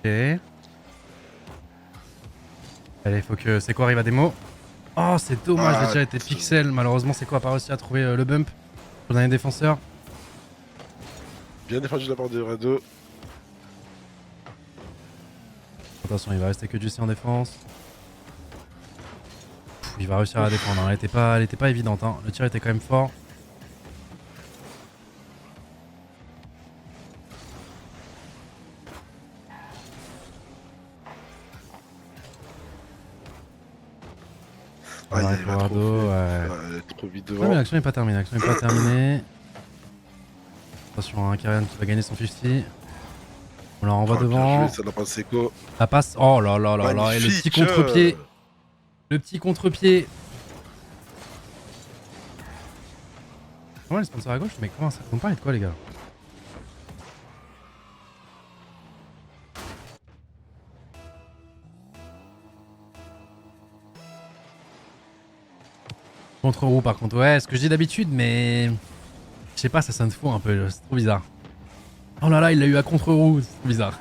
Ok. Allez, faut que Seiko arrive à démo. Oh, c'est dommage, Ah, déjà été pixel. Malheureusement, Seiko a pas réussi à trouver le bump pour le dernier défenseur. Bien défendu de la part de Rado. Attention, il va rester que Juicy en défense. Pff, il va réussir à défendre. Hein. Elle était pas évidente. Hein. Le tir était quand même fort. Ah, il va trop, ouais. trop vite Ouais, devant. mais l'action n'est pas terminée. L'action n'est pas terminée. Attention, hein, Karian qui va gagner son 50. On la renvoie devant. Ça n'a pas Seiko. La passe. Oh là là là là. Et le petit contre-pied. Le petit contre-pied. Comment les sponsors à gauche? Mais comment ça? On parle de quoi, les gars? Contre-roue par contre, ouais, ce que je dis d'habitude, mais... Je sais pas, ça sonne fou un peu, c'est trop bizarre. Oh là là, il l'a eu à contre-roue, c'est trop bizarre.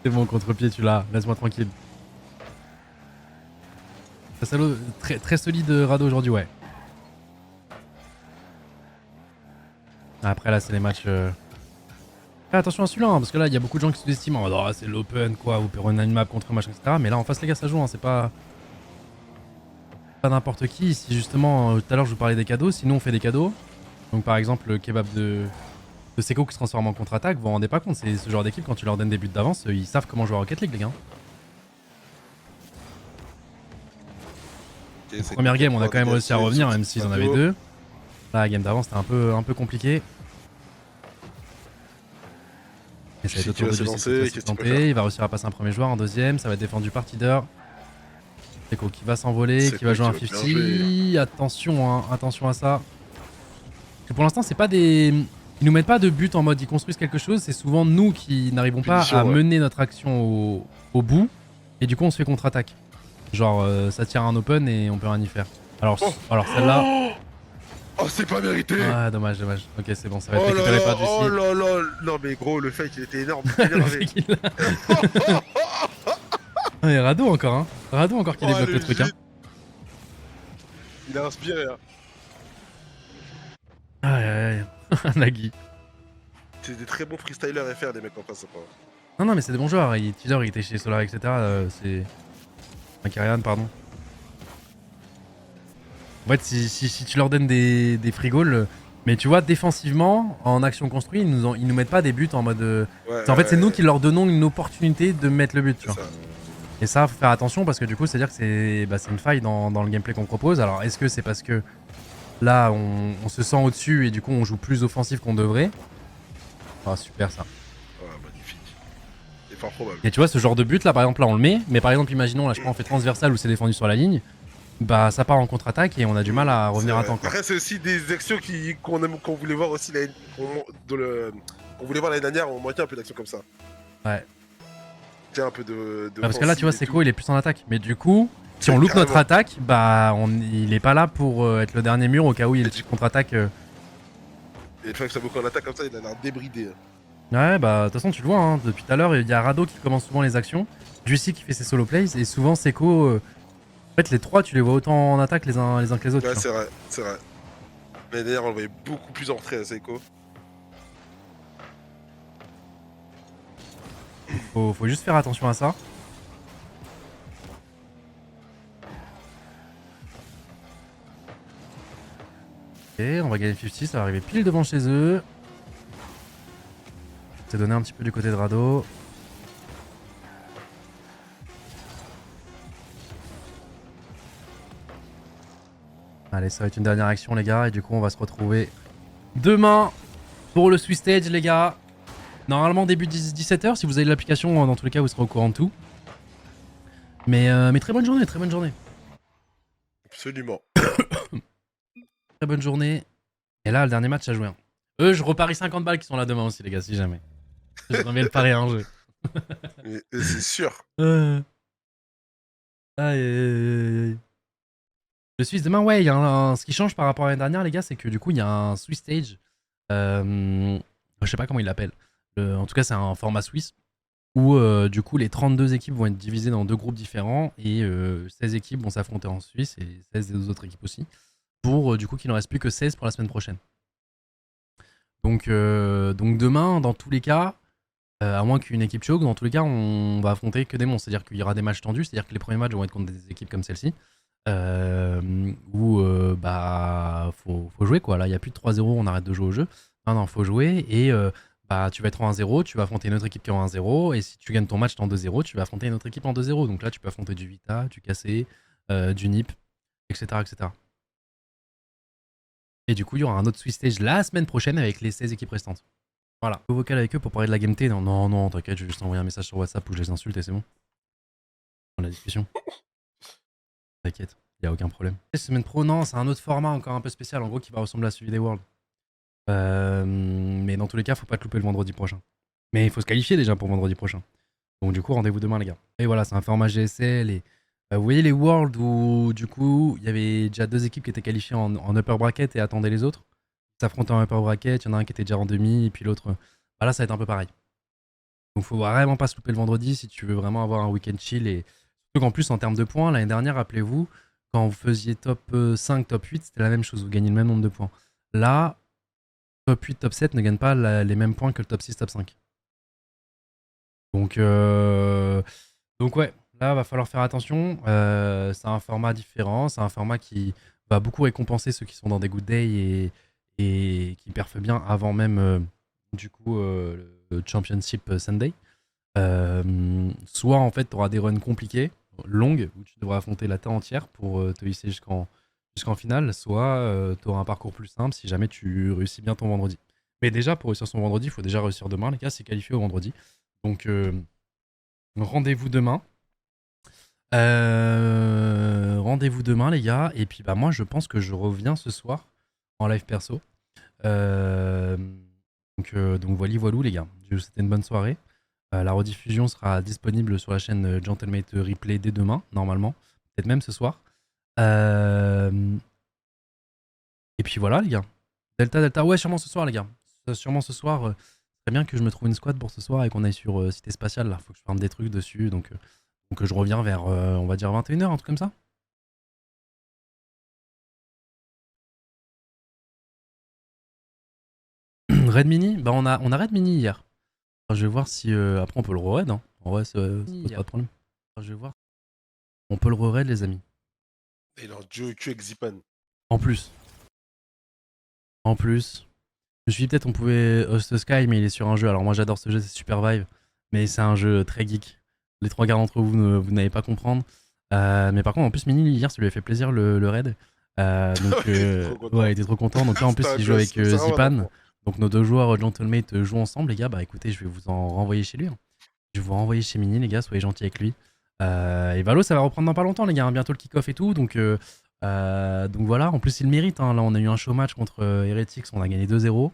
C'est bon, contre-pied, tu l'as, laisse-moi tranquille. Très, très solide Rado aujourd'hui, ouais. Après là, c'est les matchs... Fais attention à celui-là, hein, parce que là, il y a beaucoup de gens qui sous-estiment. Oh, c'est l'open, quoi, ou peut une map contre machin, etc. Mais là, en face, les gars, ça joue, hein, c'est pas... Pas n'importe qui. Si justement, tout à l'heure je vous parlais des cadeaux, sinon on fait des cadeaux. Donc par exemple le kebab de Seiko qui se transforme en contre-attaque, vous vous rendez pas compte, c'est ce genre d'équipe quand tu leur donnes des buts d'avance, ils savent comment jouer à Rocket League les gars. Okay, Première game on a quand même réussi à revenir même s'ils en avaient deux. Là la game d'avant c'était un peu compliqué. Et ça va être autour de Juicy qui il va réussir à passer un premier joueur, en deuxième, ça va être défendu par Tider. Seiko qui va s'envoler, qui va jouer un 50. Attention, hein, attention à ça. Et pour l'instant, c'est pas des. Ils nous mettent pas de but en mode ils construisent quelque chose, c'est souvent nous qui n'arrivons pas à mener notre action au bout. Et du coup, on se fait contre-attaque. Genre, ça tire un open et on peut rien y faire. Alors celle-là. Oh, c'est pas mérité! Ah, dommage, dommage. Ok, c'est bon, ça va être récupéré par Juicy. Oh là là! Non, mais gros, le fake il était énorme. Ah, et Rado encore, hein. Rado encore qui débloque le truc, hein. Il a inspiré, hein. Aïe aïe aïe. Nagui. C'est des très bons freestylers FR, des mecs en face, pas. Non, non, mais c'est des bons joueurs. Tidor, il était chez Solar, etc. C'est. Karian, pardon. En fait, si tu leur donnes des free goals, mais tu vois, défensivement, en action construite, ils nous mettent pas des buts en mode. En fait, c'est nous qui leur donnons une opportunité de mettre le but, tu vois. Ça. Et ça, faut faire attention parce que du coup, c'est-à-dire que c'est une faille dans le gameplay qu'on propose. Alors, est-ce que c'est parce que là, on se sent au-dessus et du coup, on joue plus offensif qu'on devrait? Ah, super ça. Ouais, magnifique. C'est fort probable. Et tu vois, ce genre de but là, par exemple, là, on le met. Mais par exemple, imaginons, là, je prends, on fait transversal où c'est défendu sur la ligne. Bah, ça part en contre-attaque et on a du mal à revenir à temps. Quoi. Après, c'est aussi des actions qu'on voulait voir aussi qu'on voulait voir l'année dernière. On manquait un peu d'actions comme ça. Ouais. Un peu de parce que là, tu vois, Seiko, il est plus en attaque. Mais du coup, si on loupe notre attaque, bah, il est pas là pour être le dernier mur au cas où il y a une petite contre-attaque. Et une fois que ça beaucoup en attaque comme ça, il a l'air débridé. Ouais, bah, de toute façon, tu le vois, hein, depuis tout à l'heure, il y a Rado qui commence souvent les actions, Juicy qui fait ses solo plays, et souvent Seko. En fait, les trois, tu les vois autant en attaque les uns que les autres, tu Ouais, vois. c'est vrai, c'est vrai. Mais d'ailleurs, on le voyait beaucoup plus en retrait à Seiko. Faut juste faire attention à ça. Ok, on va gagner 50, ça va arriver pile devant chez eux. C'est donné un petit peu du côté de Rado. Allez, ça va être une dernière action, les gars, et du coup, on va se retrouver demain pour le Swiss Stage, les gars. Normalement, début 17h, si vous avez l'application, dans tous les cas, vous serez au courant de tout. Mais très bonne journée, très bonne journée. Absolument. Très bonne journée. Et là, le dernier match à jouer. Hein. Je reparie 50 balles qui sont là demain aussi, les gars, si jamais. Je remets le pari à un jeu. Mais c'est sûr. Aïe, aïe, aïe. Le Swiss demain, ouais, il y a ce qui change par rapport à l'année dernière, les gars, c'est que du coup, il y a un Swiss Stage. Je sais pas comment il l'appelle. En tout cas, c'est un format suisse où du coup, les 32 équipes vont être divisées dans deux groupes différents et 16 équipes vont s'affronter en Suisse et 16 des autres équipes aussi. Pour du coup qu'il ne reste plus que 16 pour la semaine prochaine. Donc demain, dans tous les cas, à moins qu'une équipe choke, dans tous les cas, on va affronter que des monstres. C'est-à-dire qu'il y aura des matchs tendus, c'est-à-dire que les premiers matchs vont être contre des équipes comme celle-ci. Où bah faut jouer quoi. Là, il n'y a plus de 3-0, on arrête de jouer au jeu. Non, faut jouer et bah tu vas être en 1-0, tu vas affronter une autre équipe qui est en 1-0 et si tu gagnes ton match en 2-0, tu vas affronter une autre équipe en 2-0. Donc là, tu peux affronter du Vita, du KC, du NIP, etc., etc. Et du coup, il y aura un autre Swiss Stage la semaine prochaine avec les 16 équipes restantes. Voilà. Au vocal avec eux pour parler de la game T. Non, t'inquiète, je vais juste envoyer un message sur WhatsApp où je les insulte et c'est bon. Dans la discussion. T'inquiète, y a aucun problème. Semaine pro, non, c'est un autre format encore un peu spécial, en gros, qui va ressembler à celui des Worlds. Mais dans tous les cas, faut pas te louper le vendredi prochain. Mais il faut se qualifier déjà pour vendredi prochain. Donc du coup, rendez-vous demain, les gars. Et voilà, c'est un format GSL. Et vous voyez les Worlds où du coup, il y avait déjà deux équipes qui étaient qualifiées en upper bracket et attendaient les autres. Ils s'affrontaient en upper bracket, il y en a un qui était déjà en demi, et puis l'autre. Bah là, ça va être un peu pareil. Donc faut vraiment pas se louper le vendredi si tu veux vraiment avoir un week-end chill. Et surtout qu'en plus, en termes de points, l'année dernière, rappelez-vous, quand vous faisiez top 5, top 8, c'était la même chose. Vous gagnez le même nombre de points. Là, top 8, top 7 ne gagnent pas les mêmes points que le top 6, top 5. Donc ouais, là, va falloir faire attention. C'est un format différent. C'est un format qui va beaucoup récompenser ceux qui sont dans des good days et qui perfent bien avant même du coup le Championship Sunday. Soit en fait tu auras des runs compliqués, longues, où tu devras affronter la terre entière pour te hisser jusqu'en finale, soit tu auras un parcours plus simple si jamais tu réussis bien ton vendredi. Mais déjà, pour réussir son vendredi, il faut déjà réussir demain, les gars, c'est qualifié au vendredi. Donc rendez-vous demain. Rendez-vous demain, les gars. Et puis bah moi, je pense que je reviens ce soir en live perso. Donc voilou, les gars. C'était une bonne soirée. La rediffusion sera disponible sur la chaîne Gentlemate Replay dès demain, normalement. Peut-être même ce soir. Et puis voilà, les gars. Delta. Ouais, sûrement ce soir, les gars. Sûrement ce soir. C'est bien que je me trouve une squad pour ce soir et qu'on aille sur Cité Spatiale. Là, faut que je farme des trucs dessus. Donc je reviens vers, on va dire, 21h, un truc comme ça. Red Mini, bah on a Red Mini hier. Alors, je vais voir si après on peut le re-raid. Hein. En vrai, ça pose pas de problème. Alors, je vais voir. On peut le re-raid, les amis. Et alors, Joe Q avec Zipan. En plus. Je me suis dit peut-être on pouvait host Sky, mais il est sur un jeu. Alors moi j'adore ce jeu, c'est Super Vive, mais c'est un jeu très geek. Les trois gars d'entre vous, vous n'allez pas comprendre. Mais par contre, en plus, Mini hier, ça lui a fait plaisir le raid. Donc ouais, il était trop content. Donc là, en plus, il joue avec Zipan. Donc nos deux joueurs Gentlemate jouent ensemble, les gars. Bah écoutez, je vais vous en renvoyer chez lui. Hein. Je vais vous renvoyer chez Mini, les gars. Soyez gentils avec lui. Et Valo, ça va reprendre dans pas longtemps, les gars. Hein, bientôt le kick-off et tout. Donc voilà. En plus, il mérite. Hein. Là, on a eu un show match contre Heretics. On a gagné 2-0.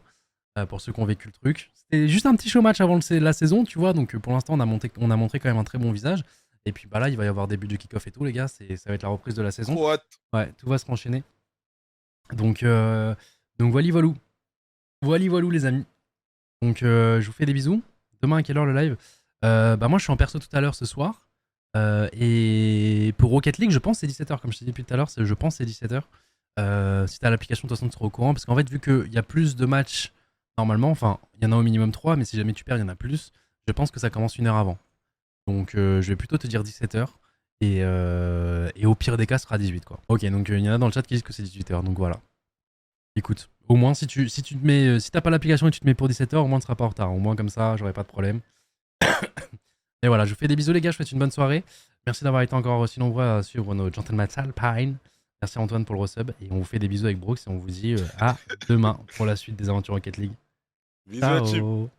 Pour ceux qui ont vécu le truc. C'était juste un petit show match avant la saison, tu vois. Donc pour l'instant, on a montré quand même un très bon visage. Et puis bah là, il va y avoir début du kick-off et tout, les gars. Ça va être la reprise de la saison. Trop hâte. Ouais, tout va se renchaîner. Donc voilà. Voilà, voilou les amis. Donc je vous fais des bisous. Demain à quelle heure le live? Bah moi je suis en perso tout à l'heure ce soir. Et pour Rocket League je pense c'est 17h comme je t'ai dit depuis tout à l'heure, je pense c'est 17h. Si t'as l'application de toute façon tu seras au courant parce qu'en fait vu qu'il y a plus de matchs normalement, enfin il y en a au minimum 3 mais si jamais tu perds il y en a plus, je pense que ça commence une heure avant. Donc je vais plutôt te dire 17h et au pire des cas ce sera 18 quoi. Ok donc il y en a dans le chat qui disent que c'est 18h donc voilà. Écoute, au moins si tu te mets, si t'as pas l'application et tu te mets pour 17h, au moins tu seras pas en retard. Au moins comme ça, j'aurai pas de problème. Et voilà, je vous fais des bisous les gars, je vous souhaite une bonne soirée. Merci d'avoir été encore aussi nombreux à suivre nos Gentleman Alpine. Merci Antoine pour le resub et on vous fait des bisous avec Brooks et on vous dit à demain pour la suite des aventures Rocket League. Bisous la team. Ciao.